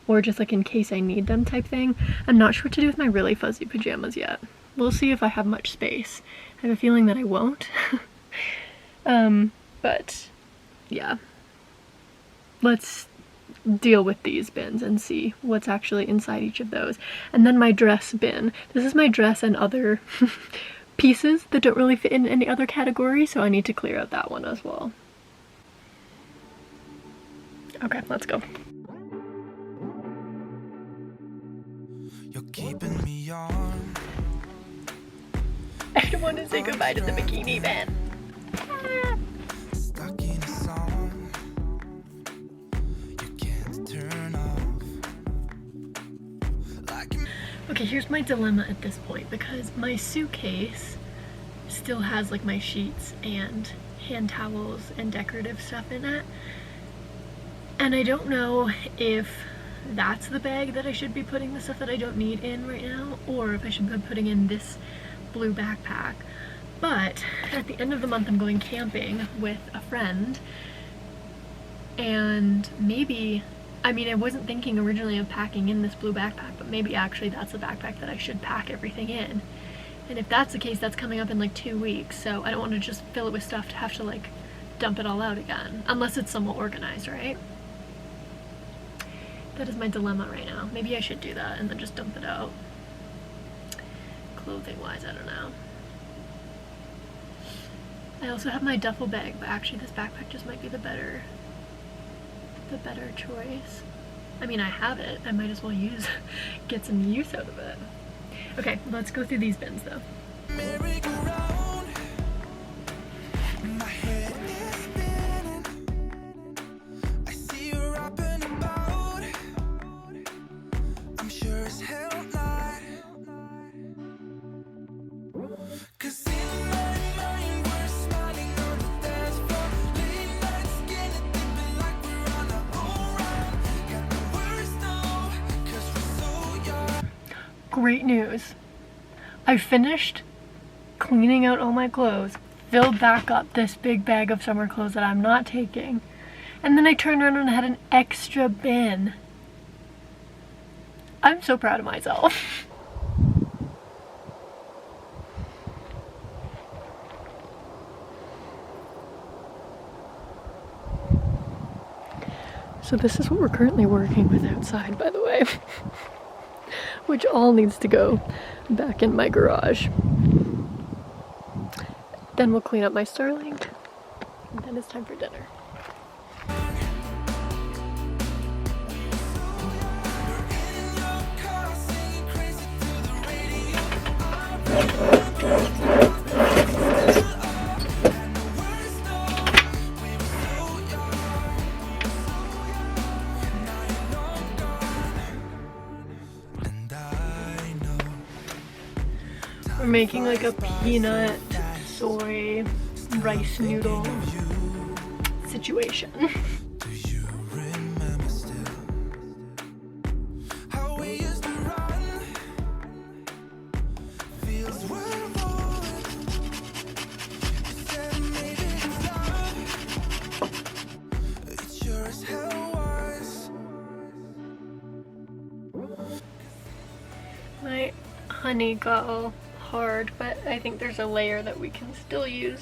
or just like in case I need them type thing. I'm not sure what to do with my really fuzzy pajamas yet. We'll see if I have much space. I have a feeling that I won't. But yeah, let's deal with these bins and see what's actually inside each of those. And then my dress bin. This is my dress and other pieces that don't really fit in any other category, so I need to clear out that one as well. Okay, let's go. You're keeping me on. I don't want to say goodbye to the bikini bin. Stuck in a song you can't turn off. Like Okay, here's my dilemma at this point, because my suitcase still has like my sheets and hand towels and decorative stuff in it. And I don't know if that's the bag that I should be putting the stuff that I don't need in right now, or if I should be putting in this blue backpack. But at the end of the month I'm going camping with a friend, and maybe, I mean, I wasn't thinking originally of packing in this blue backpack, but maybe actually that's the backpack that I should pack everything in. And if that's the case, that's coming up in like 2 weeks, so I don't want to just fill it with stuff to have to like dump it all out again, unless it's somewhat organized, right? That is my dilemma right now. Maybe I should do that and then just dump it out. Clothing wise, I don't know. I also have my duffel bag, but actually this backpack just might be the better choice. I mean, I have it. I might as well get some use out of it. Okay, let's go through these bins though. Merry-go-round, my head is spinning. I see you up and about. I'm sure as hell not. 'Cause in my mind we're smiling on the dance floor. Late night skinny dipping like we're on our own ride. Got the words though, 'cause we're so young. Great news. I finished cleaning out all my clothes, filled back up this big bag of summer clothes that I'm not taking, and then I turned around and had an extra bin. I'm so proud of myself. So this is what we're currently working with outside, by the way, which all needs to go back in my garage. Then we'll clean up my Starlink, and then it's time for dinner. We're making like a peanut, soy, rice noodle situation. Do you remember still how we used to run? Fields were warm. You said maybe it's love. It sure as hell was. My honey got all hard, but I think there's a layer that we can still use.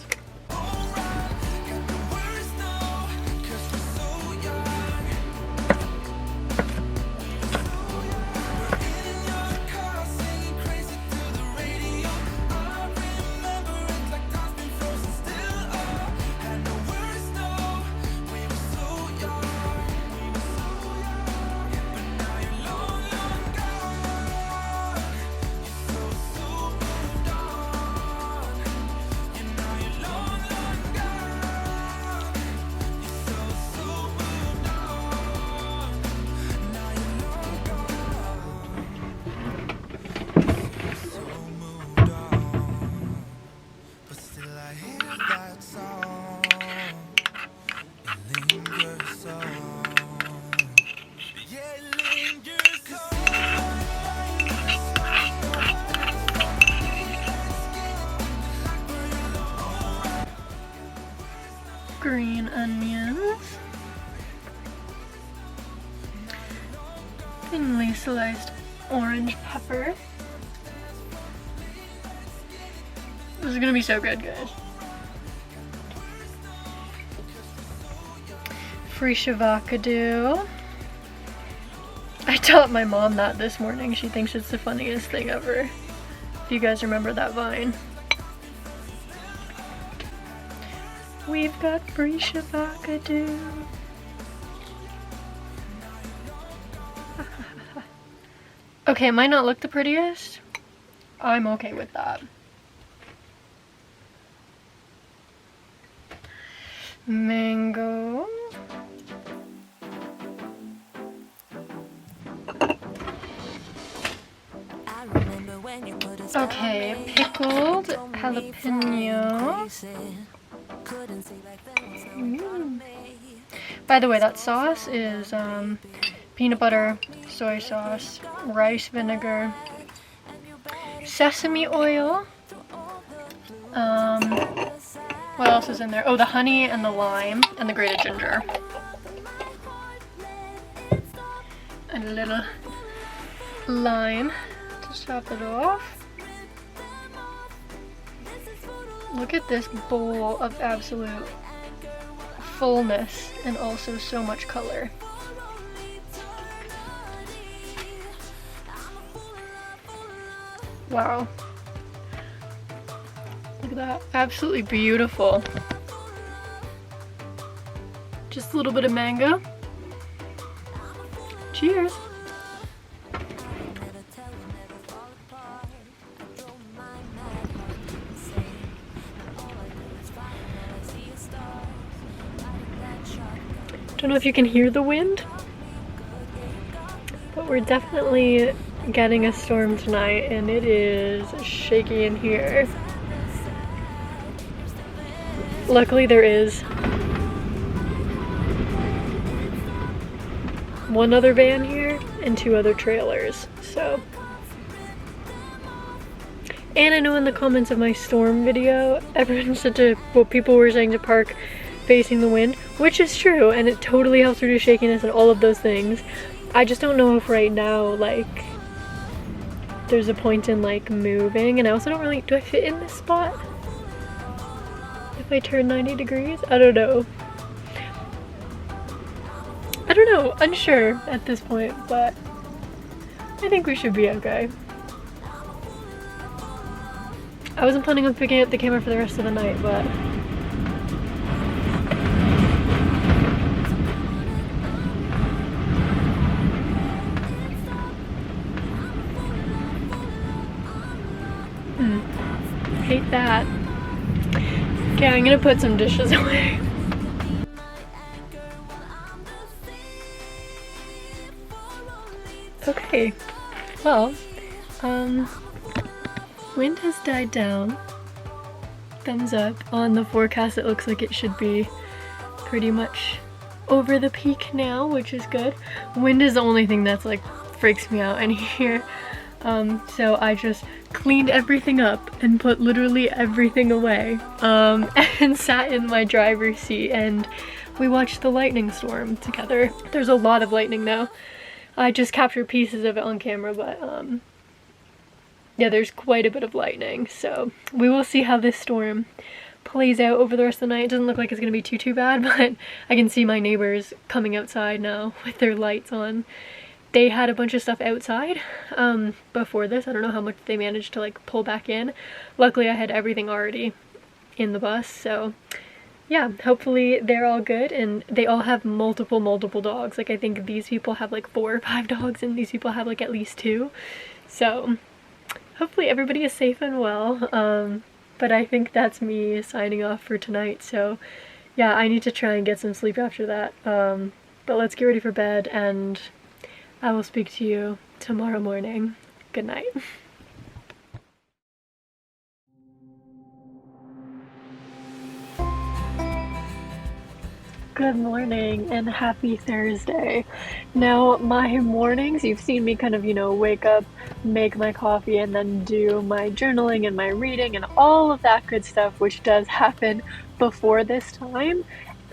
Green onions, thinly sliced orange pepper. This is gonna be so good, guys. Fresh avocado. I taught my mom that this morning. She thinks it's the funniest thing ever. If you guys remember that Vine. We've got fresh avocado. Okay, it might not look the prettiest. I'm okay with that. Mango. Okay, pickled jalapeno. By the way, that sauce is peanut butter, soy sauce, rice vinegar, sesame oil. What else is in there? Oh, the honey and the lime and the grated ginger. And a little lime to top it off. Look at this bowl of absolute fullness and also so much color. Wow. Look at that, absolutely beautiful. Just a little bit of mango. Cheers. Don't know if you can hear the wind, but we're definitely getting a storm tonight and it is shaky in here. Luckily there is one other van here and 2 other trailers, so. And I know in the comments of my storm video, everyone said to, well, people were saying to park facing the wind, which is true, and it totally helps reduce shakiness and all of those things. I just don't know if right now, like, there's a point in, like, moving, and I also don't really, do I fit in this spot? If I turn 90 degrees? I don't know. I don't know, unsure at this point, but I think we should be okay. I wasn't planning on picking up the camera for the rest of the night, but hate that. Okay, I'm gonna put some dishes away. Okay, well, wind has died down. Thumbs up. On the forecast it looks like it should be pretty much over the peak now, which is good. Wind is the only thing that's like freaks me out in here. So I just cleaned everything up and put literally everything away, and sat in my driver's seat and we watched the lightning storm together. There's a lot of lightning now. I just captured pieces of it on camera, but yeah, there's quite a bit of lightning, so we will see how this storm plays out over the rest of the night. It doesn't look like it's gonna be too bad, but I can see my neighbors coming outside now with their lights on. They had a bunch of stuff outside before this. I don't know how much they managed to like pull back in. Luckily I had everything already in the bus, so yeah, hopefully they're all good, and they all have multiple dogs. Like I think these people have like 4 or 5 dogs and these people have like at least 2. So hopefully everybody is safe and well. But I think that's me signing off for tonight. So yeah, I need to try and get some sleep after that. But let's get ready for bed and I will speak to you tomorrow morning. Good night. Good morning and happy Thursday. Now my mornings, you've seen me kind of, you know, wake up, make my coffee, and then do my journaling and my reading and all of that good stuff, which does happen before this time.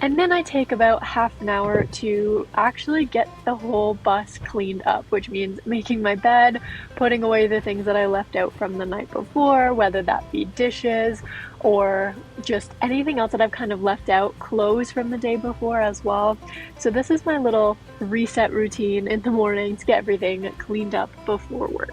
And then I take about half an hour to actually get the whole bus cleaned up, which means making my bed, putting away the things that I left out from the night before, whether that be dishes or just anything else that I've kind of left out, clothes from the day before as well. So this is my little reset routine in the morning to get everything cleaned up before work.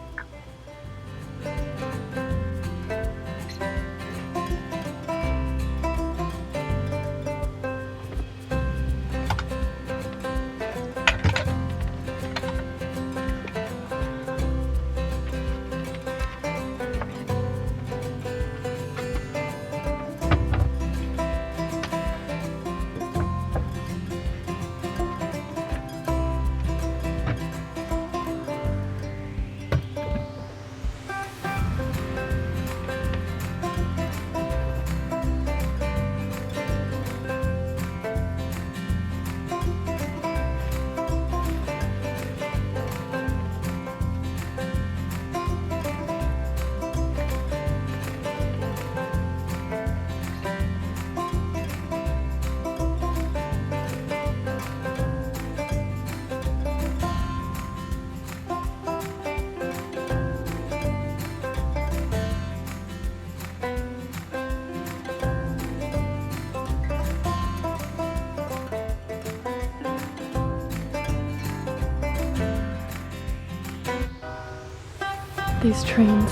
These trains.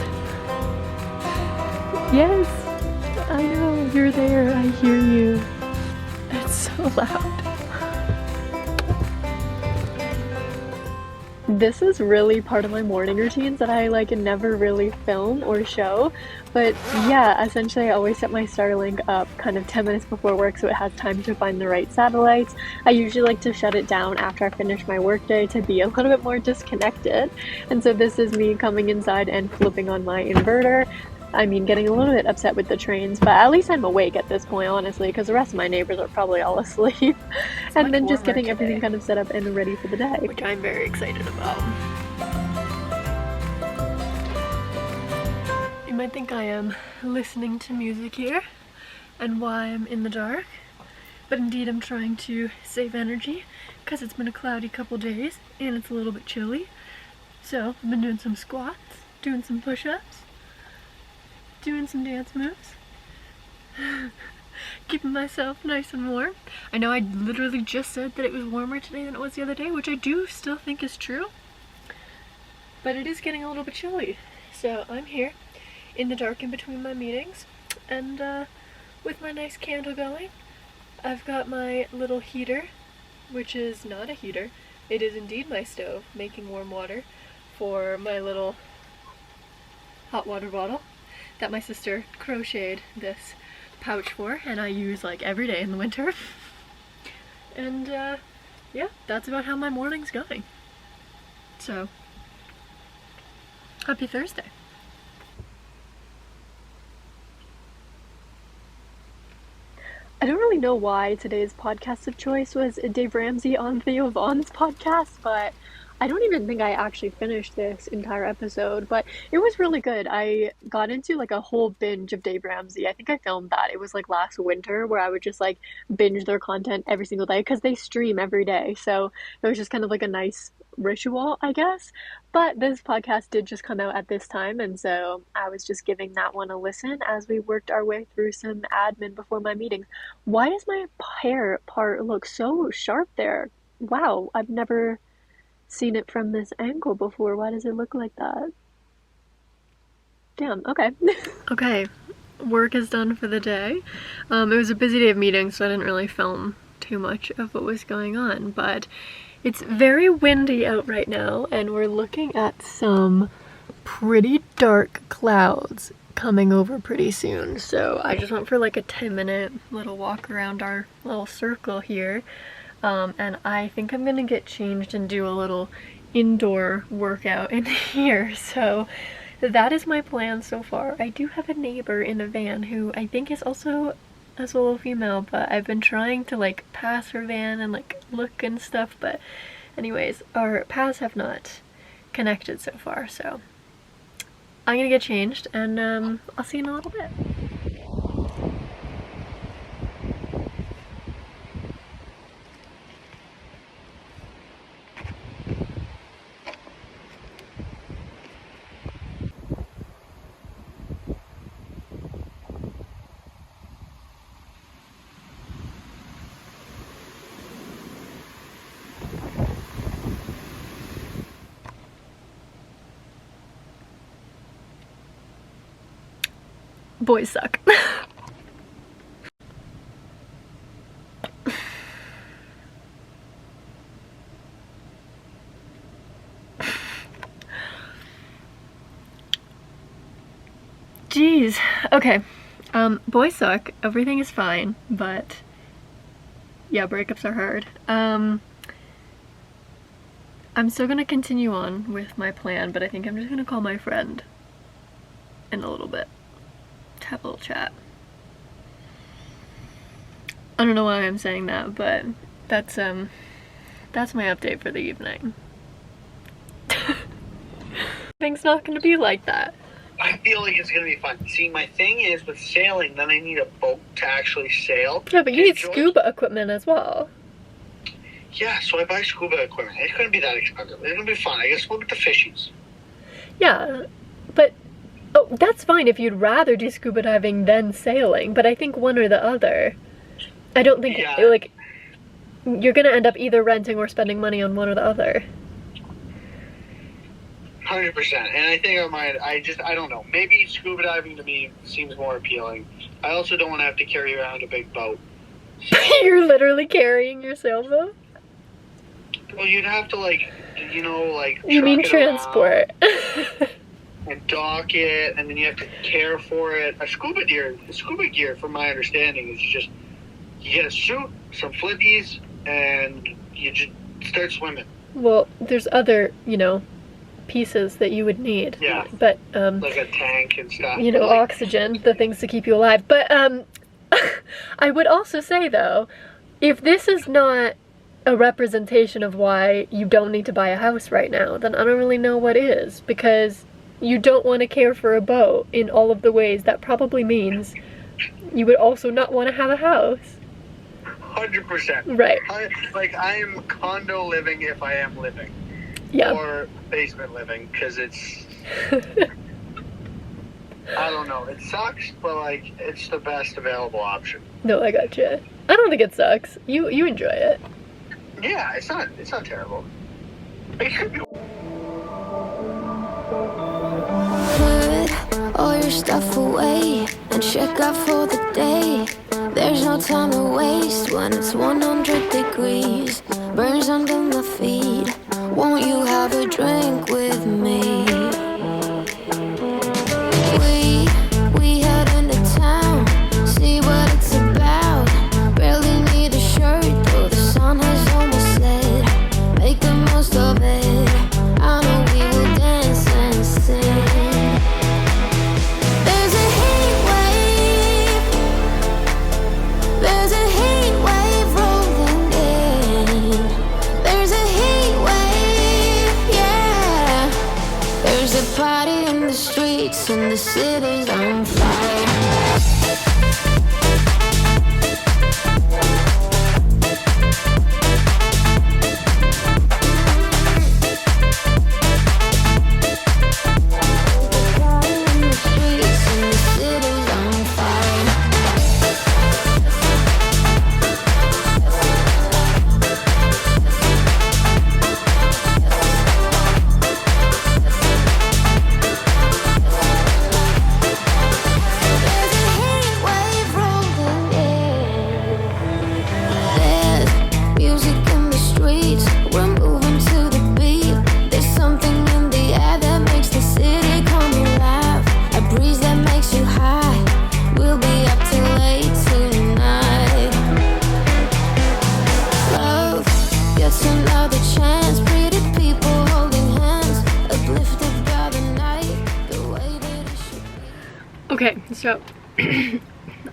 Yes! you're there. I hear you. It's so loud. This is really part of my morning routines that I like never really film or show. But yeah, essentially I always set my Starlink up kind of 10 minutes before work so it has time to find the right satellites. I usually like to shut it down after I finish my workday to be a little bit more disconnected. And so this is me coming inside and flipping on my inverter. I mean, getting a little bit upset with the trains, but at least I'm awake at this point, honestly, because the rest of my neighbors are probably all asleep. And then just getting everything kind of set up and ready for the day, which I'm very excited about. You might think I am listening to music here and why I'm in the dark, but indeed I'm trying to save energy because it's been a cloudy couple days and it's a little bit chilly. So I've been doing some squats, doing some push-ups, doing some dance moves, keeping myself nice and warm. I know I literally just said that it was warmer today than it was the other day, which I do still think is true, but it is getting a little bit chilly. So I'm here in the dark in between my meetings, and with my nice candle going. I've got my little heater, which is not a heater, it is indeed my stove, making warm water for my little hot water bottle that my sister crocheted this pouch for, and I use like every day in the winter. And yeah, that's about how my morning's going. So, happy Thursday. I don't really know why today's podcast of choice was Dave Ramsey on Theo Vaughn's podcast, but I don't even think I actually finished this entire episode, but it was really good. I got into like a whole binge of Dave Ramsey. I think I filmed that. It was like last winter where I would just like binge their content every single day because they stream every day. So it was just kind of like a nice ritual, I guess. But this podcast did just come out at this time, and so I was just giving that one a listen as we worked our way through some admin before my meetings. Why does my hair part look so sharp there? Wow, I've never seen it from this angle before. Why does it look like that? Damn, okay. Okay, work is done for the day. It was a busy day of meetings, so I didn't really film too much of what was going on, but it's very windy out right now, and we're looking at some pretty dark clouds coming over pretty soon. So I just went for like a 10-minute little walk around our little circle here. And I think I'm gonna get changed and do a little indoor workout in here. So that is my plan so far. I do have a neighbor in a van who I think is also a solo female, but I've been trying to like pass her van and like look and stuff, but anyways, our paths have not connected so far. So I'm gonna get changed, and I'll see you in a little bit. Boys suck. Jeez. Okay. Boys suck. Everything is fine, but yeah, breakups are hard. I'm still gonna continue on with my plan, but I think I'm just gonna call my friend in a little bit to have a little chat. I don't know why I'm saying that, but that's my update for the evening. Things not gonna be like that. I feel like it's gonna be fun. See, my thing is with sailing, then I need a boat to actually sail. Yeah, but you need scuba equipment as well. Yeah, so I buy scuba equipment. It's gonna be that expensive. It's gonna be fun. I guess we'll get the fishies. Yeah, but oh, that's fine if you'd rather do scuba diving than sailing, but I think one or the other. I don't think, like, you're gonna end up either renting or spending money on one or the other. 100%. And I think I might. I don't know. Maybe scuba diving to me seems more appealing. I also don't want to have to carry around a big boat. You're literally carrying your sailboat? Well, you'd have to like, you You mean truck it around transport. and dock it, and then you have to care for it. A scuba gear, from my understanding, is just you get a suit, some flippies, and you just start swimming. Well, there's other, pieces that you would need. Yeah. But, Like a tank and stuff. oxygen, the things to keep you alive. But, I would also say, though, if this is not a representation of why you don't need to buy a house right now, then I don't really know what is, because you don't want to care for a boat in all of the ways that probably means you would also not want to have a house. 100%. Right. I am condo living if I am living. Yeah. Or basement living, because it's... I don't know. It sucks, but, it's the best available option. No, I gotcha. I don't think it sucks. You enjoy it. Yeah, it's not terrible. It could be. Put all your stuff away and check out for the day. There's no time to waste when it's 100 degrees. Burns under my feet. Won't you have a drink with me? We head into town, see what it's about. Barely need a shirt, though the sun has almost set. Make the most of it. I know we will dance and sing. There's a heat wave. There's a heat wave rolling in. There's a heat wave, yeah. There's a party in the streets and the city's on fire. Okay, so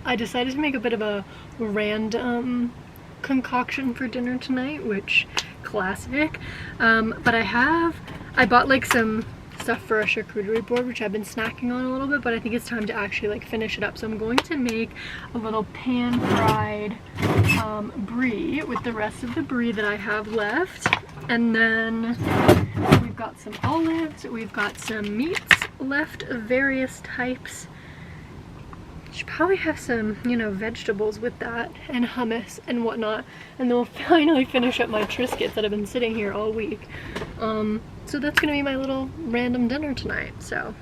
I decided to make a bit of a random concoction for dinner tonight, which classic. But I bought like some stuff for a charcuterie board, which I've been snacking on a little bit, but I think it's time to actually like finish it up. So I'm going to make a little pan-fried brie with the rest of the brie that I have left. And then we've got some olives, we've got some meats left of various types. Should probably have some, vegetables with that, and hummus and whatnot, and then we'll finally finish up my Triscuits that have been sitting here all week. So that's gonna be my little random dinner tonight. So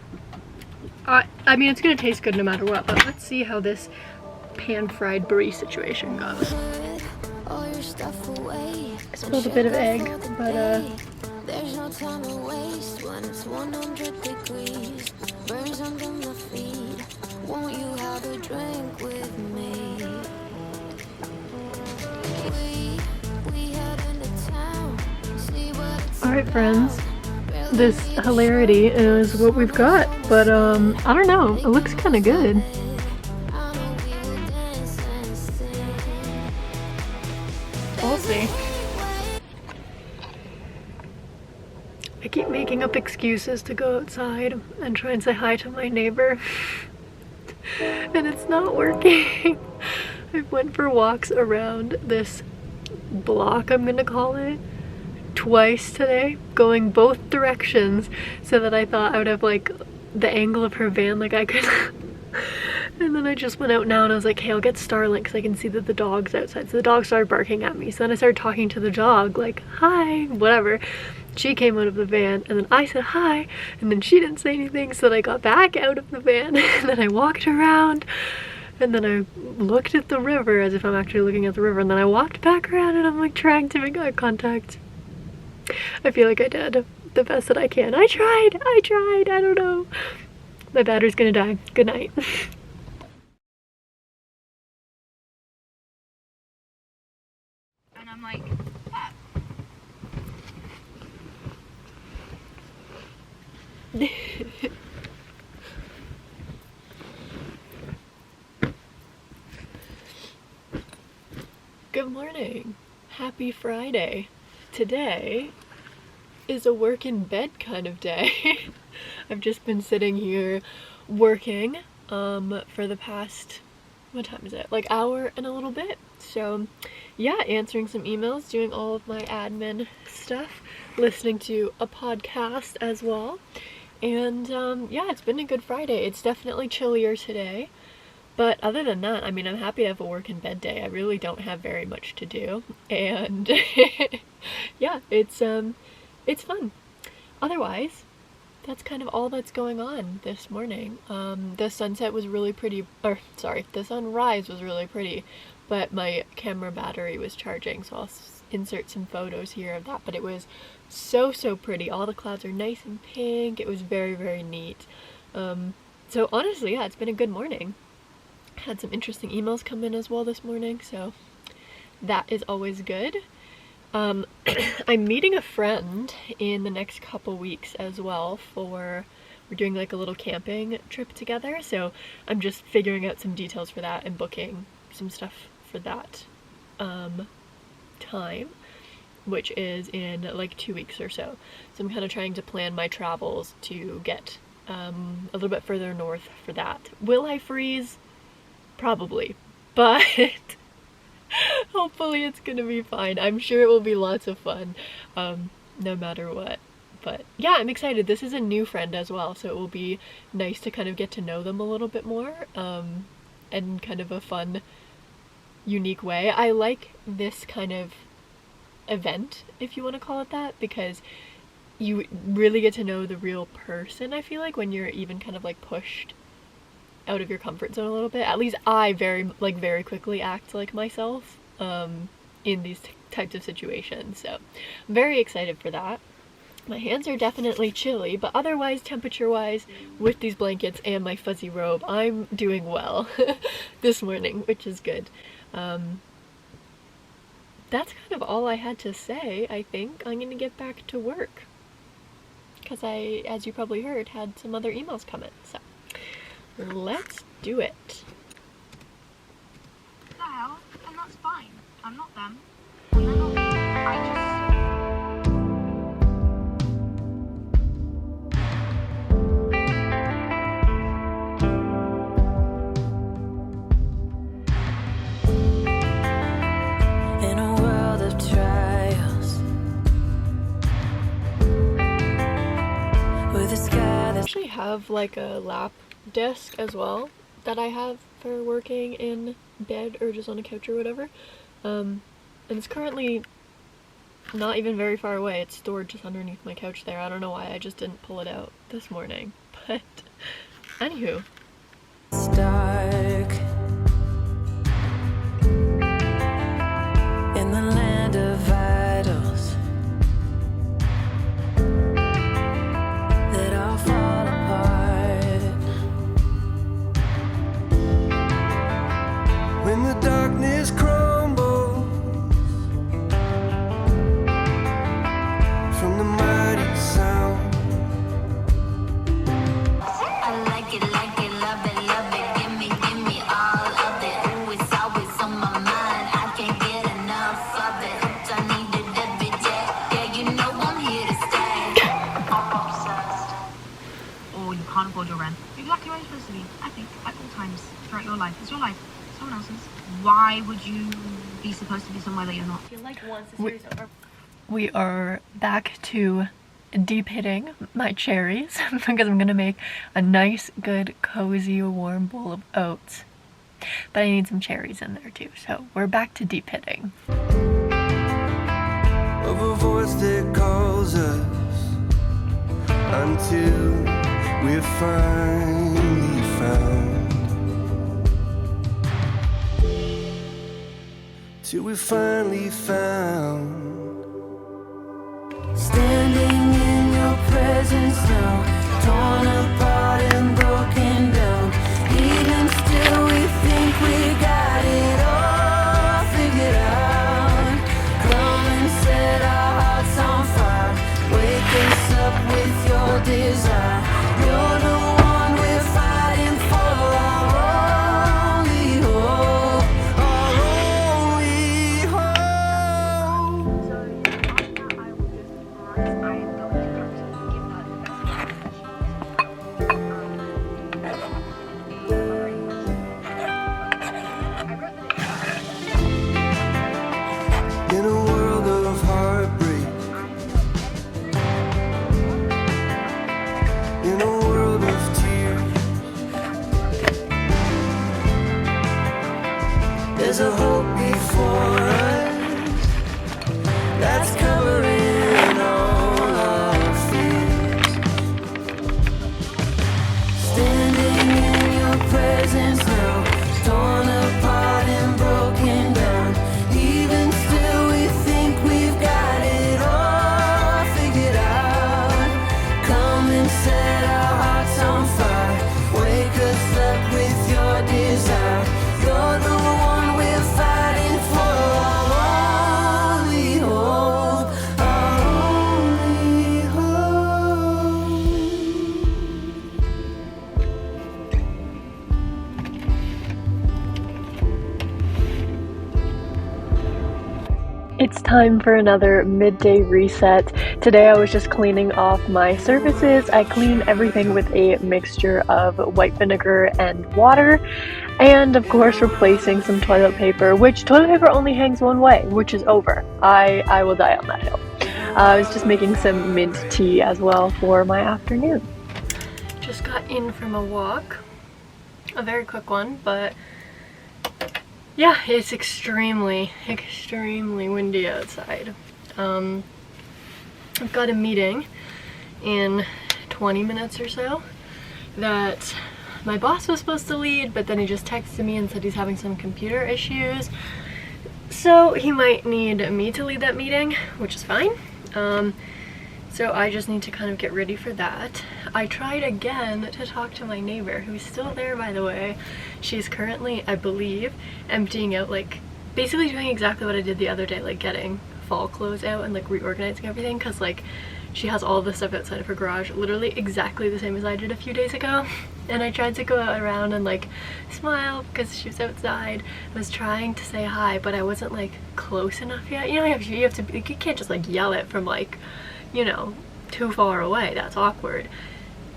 I mean, it's gonna taste good no matter what, but let's see how this pan-fried brie situation goes. I spilled a bit of egg, but there's no time to waste when it's 100 degrees. Burns under my feet. Won't you have a drink with me? We head into town, see what it's alright friends, this hilarity is what we've got, but I don't know, it looks kind of good. We'll see. I keep making up excuses to go outside and try and say hi to my neighbor. And it's not working. I went for walks around this block, I'm gonna call it, twice today, going both directions, so that I thought I would have like the angle of her van, like I could. And then I just went out now and I was like, hey, I'll get Starlink because I can see that the dog's outside. So the dog started barking at me. So then I started talking to the dog, like, hi, whatever. she came out of the van, and then I said hi, and then she didn't say anything, so then I got back out of the van, and then I walked around, and then I looked at the river as if I'm actually looking at the river, and then I walked back around, and I'm like trying to make eye contact. I feel like I did the best that I can. I tried, I don't know. My battery's gonna die. Good night. And I'm like, Good morning. Happy Friday. Today is a work in bed kind of day. I've just been sitting here working for the past, what time is it? Like hour and a little bit. So yeah, answering some emails, doing all of my admin stuff, listening to a podcast as well. And yeah, it's been a good Friday. It's definitely chillier today. But other than that, I mean, I'm happy to have a work in bed day. I really don't have very much to do. And yeah, it's fun. Otherwise, that's kind of all that's going on this morning. The sunset was really pretty, or sorry, the sunrise was really pretty, but my camera battery was charging, so I'll insert some photos here of that. But it was so pretty. All the clouds are nice and pink. It was very neat. So honestly, yeah, it's been a good morning. Had some interesting emails come in as well this morning, so that is always good. I'm meeting a friend in the next couple weeks as well we're doing like a little camping trip together, so I'm just figuring out some details for that and booking some stuff for that time, which is in like 2 weeks or so. So I'm kind of trying to plan my travels to get a little bit further north for that. Will I freeze? Probably, but hopefully it's gonna be fine. I'm sure it will be lots of fun, no matter what. But yeah, I'm excited. This is a new friend as well, so it will be nice to kind of get to know them a little bit more, and kind of a fun, unique way. I like this kind of event, if you want to call it that, because you really get to know the real person, I feel like, when you're even kind of like pushed out of your comfort zone a little bit. At least I very quickly act like myself in these types of situations, so I'm very excited for that. My hands are definitely chilly, but otherwise, temperature wise, with these blankets and my fuzzy robe, I'm doing well this morning, which is good. That's kind of all I had to say. I think I'm gonna get back to work because I, as you probably heard, had some other emails come in, so let's do it. the hell? And that's fine. I'm not them. And they're not me. In a world of trials, with a sky I that's actually have like a lap desk as well that I have for working in bed or just on a couch or whatever. And it's currently not even very far away. It's stored just underneath my couch there. I don't know why I just didn't pull it out this morning. But anywho. dark. In the land of idols that all fall apart. When the darkness crumbles from the mighty sound, I like it, love it, give me all of it. Ooh, it's always on my mind, I can't get enough of it. I need it every day, yeah, you know I'm here to stay. I'm obsessed. Or you can't afford your rent. You're exactly where you're supposed to be, I think, at all times throughout your life. It's your life, someone else's. Why would you be supposed to be somewhere that you're not? I feel like once the series over. We are back to deep hitting my cherries because I'm gonna make a nice, good, cozy, warm bowl of oats. But I need some cherries in there too, so we're back to deep hitting. of a voice that calls us until we're finally found. Till we're finally found. Standing in your presence now, torn apart and broken down. Even still, we think we got it all figured out. Come and set our hearts on fire. Wake us up with your desire. You're the one we're fighting for, our only hope, our only hope. So on that, I will just relax. I am going to have to give that the best In a world of heartbreak, in a world of tears, there's a hope before us that's covering all our fears. Standing in your presence now, torn apart and broken down. Even still, we think we've got it all figured out. Come and set our hearts on fire. Wake us up with your desire. You're the one we're fighting for, our only hope, our only hope. It's time for another midday reset. Today I was just cleaning off my surfaces. I cleaned everything with a mixture of white vinegar and water, and of course replacing some toilet paper, which toilet paper only hangs one way, which is over. I will die on that hill. I was just making some mint tea as well for my afternoon. Just got in from a walk. A very quick one, but yeah, it's extremely windy outside. I've got a meeting in 20 minutes or so that my boss was supposed to lead, but then he just texted me and said he's having some computer issues. So he might need me to lead that meeting, which is fine. So I just need to kind of get ready for that. I tried again to talk to my neighbor, who's still there, by the way. She's currently, I believe, emptying out, like, basically doing exactly what I did the other day, like getting fall clothes out and like reorganizing everything, because like she has all the stuff outside of her garage literally exactly the same as I did a few days ago. And I tried to go around and like smile because she was outside. I was trying to say hi, but I wasn't like close enough yet. You know, you have to, you can't just like yell it from like, you know, too far away. That's awkward.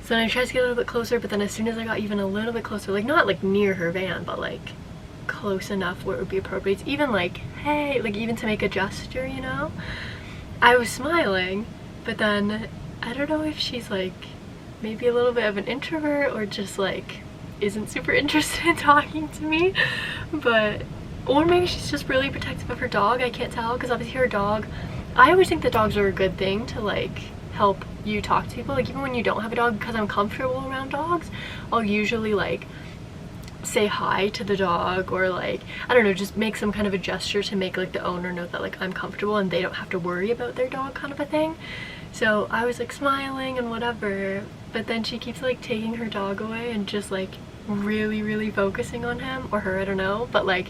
So then I tried to get a little bit closer, but then as soon as I got even a little bit closer, like not like near her van, but like close enough where it would be appropriate, even like, hey, like even to make a gesture, you know, I was smiling. But then I don't know if she's like maybe a little bit of an introvert or just like isn't super interested in talking to me, but or maybe she's just really protective of her dog. I can't tell, because obviously her dog, I always think that dogs are a good thing to like help you talk to people, like even when you don't have a dog, because I'm comfortable around dogs, I'll usually like say hi to the dog, or like, I don't know, just make some kind of a gesture to make like the owner know that like I'm comfortable and they don't have to worry about their dog, kind of a thing. So I was like smiling and whatever, but then she keeps like taking her dog away and just like really focusing on him or her, I don't know, but like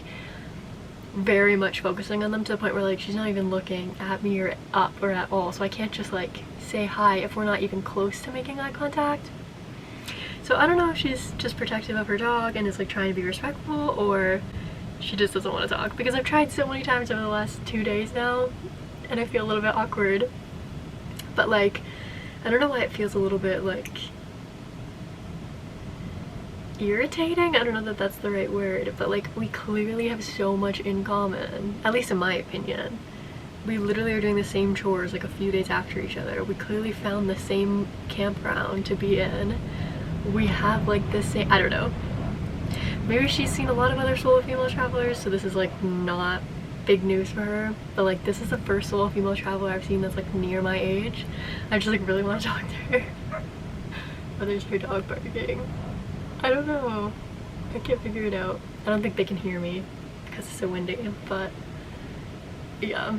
very much focusing on them to the point where like she's not even looking at me or up or at all, so I can't just like say hi if we're not even close to making eye contact. So I don't know if she's just protective of her dog and is like trying to be respectful, or she just doesn't want to talk, because I've tried so many times over the last 2 days now and I feel a little bit awkward. But like, I don't know why it feels a little bit like irritating. I don't know that that's the right word, but like we clearly have so much in common, at least in my opinion. We literally are doing the same chores like a few days after each other. We clearly found the same campground to be in. We have like the same, I don't know, maybe she's seen a lot of other solo female travelers, so this is like not big news for her, but like this is the first solo female traveler I've seen that's like near my age. I just like really want to talk to her. But there's your dog barking. I don't know. I can't figure it out. I don't think they can hear me because it's so windy, but yeah.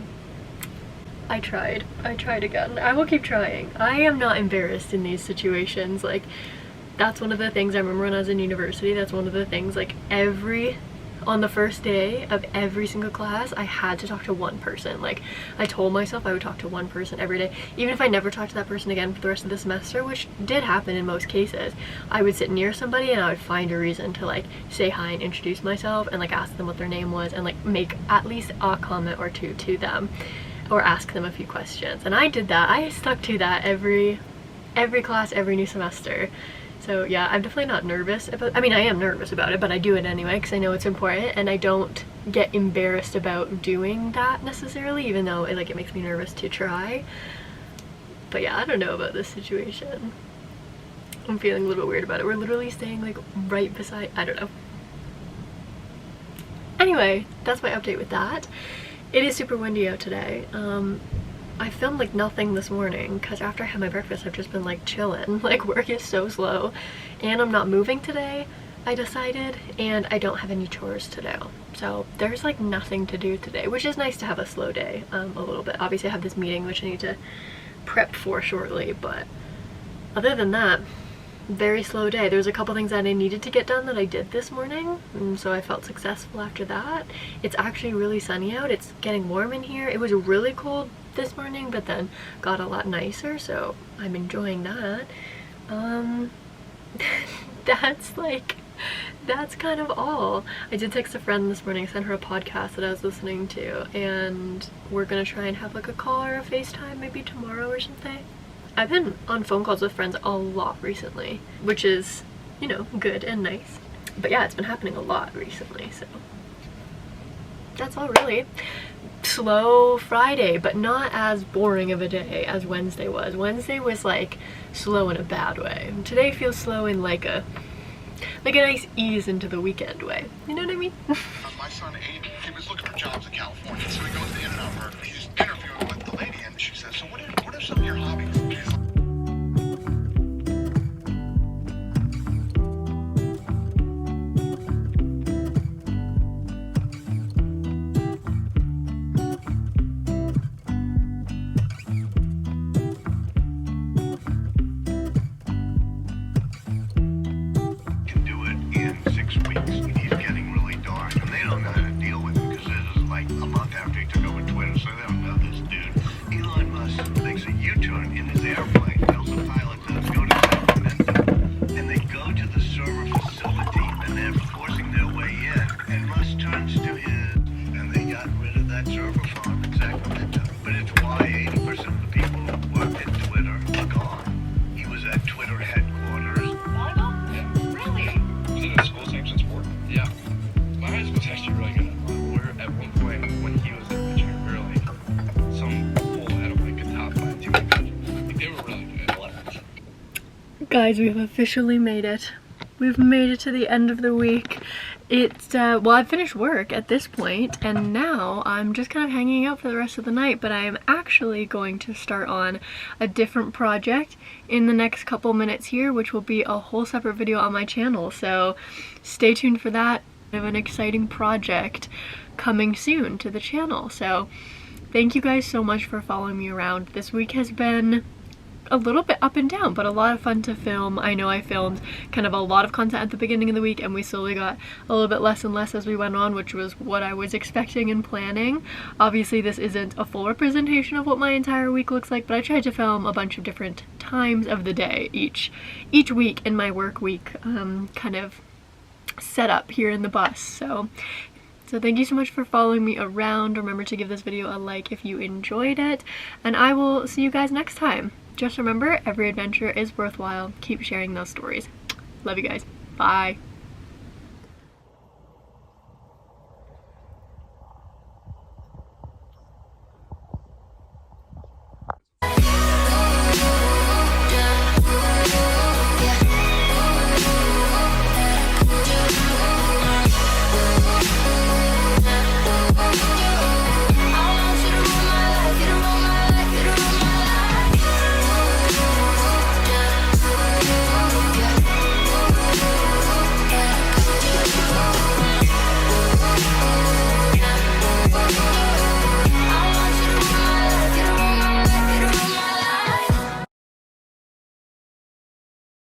I tried again. I will keep trying. I am not embarrassed in these situations. Like, that's one of the things I remember when I was in university. That's one of the things, like, on the first day of every single class, I had to talk to one person. Like, I told myself I would talk to one person every day. Even if I never talked to that person again for the rest of the semester, which did happen in most cases, I would sit near somebody and I would find a reason to like say hi and introduce myself and like ask them what their name was and like make at least a comment or two to them or ask them a few questions. And I did that. I stuck to that every class, every new semester. So yeah, I'm definitely not nervous about, I mean, I am nervous about it, but I do it anyway because I know it's important and I don't get embarrassed about doing that necessarily, even though it makes me nervous to try. But yeah, I don't know about this situation. I'm feeling a little bit weird about it. We're literally staying like right beside, I don't know. Anyway, that's my update with that. It is super windy out today. I filmed like nothing this morning because after I had my breakfast I've just been like chilling. Like work is so slow and I'm not moving today, I decided, and I don't have any chores to do. So there's like nothing to do today, which is nice to have a slow day a little bit. Obviously I have this meeting which I need to prep for shortly, but other than that, very slow day. There's a couple things that I needed to get done that I did this morning, and so I felt successful after that. It's actually really sunny out. It's getting warm in here. It was really cold this morning, but then got a lot nicer, so I'm enjoying that. That's kind of all. I did text a friend this morning, sent her a podcast that I was listening to, and we're gonna try and have like a call or a FaceTime maybe tomorrow or something. I've been on phone calls with friends a lot recently, which is, you know, good and nice. But yeah, it's been happening a lot recently, so that's all really. Slow Friday, but not as boring of a day as Wednesday was. Wednesday was like slow in a bad way. Today feels slow in like a nice ease into the weekend way. You know what I mean? My son Aiden, he was looking for jobs in California, so he goes to In-N-Out Burger. He's interviewing with the lady, and she says, "So what are some of your hobbies?" Guys, we've officially made it. We've made it to the end of the week. It's, well, I've finished work at this point, and now I'm just kind of hanging out for the rest of the night, but I am actually going to start on a different project in the next couple minutes here, which will be a whole separate video on my channel, so stay tuned for that. I have an exciting project coming soon to the channel, so thank you guys so much for following me around. This week has been a little bit up and down, but a lot of fun to film. I know I filmed kind of a lot of content at the beginning of the week and we slowly got a little bit less and less as we went on, which was what I was expecting and planning. Obviously this isn't a full representation of what my entire week looks like, but I tried to film a bunch of different times of the day each week in my work week kind of set up here in the bus. So thank you so much for following me around. Remember to give this video a like if you enjoyed it, and I will see you guys next time. Just remember, every adventure is worthwhile. Keep sharing those stories. Love you guys. Bye.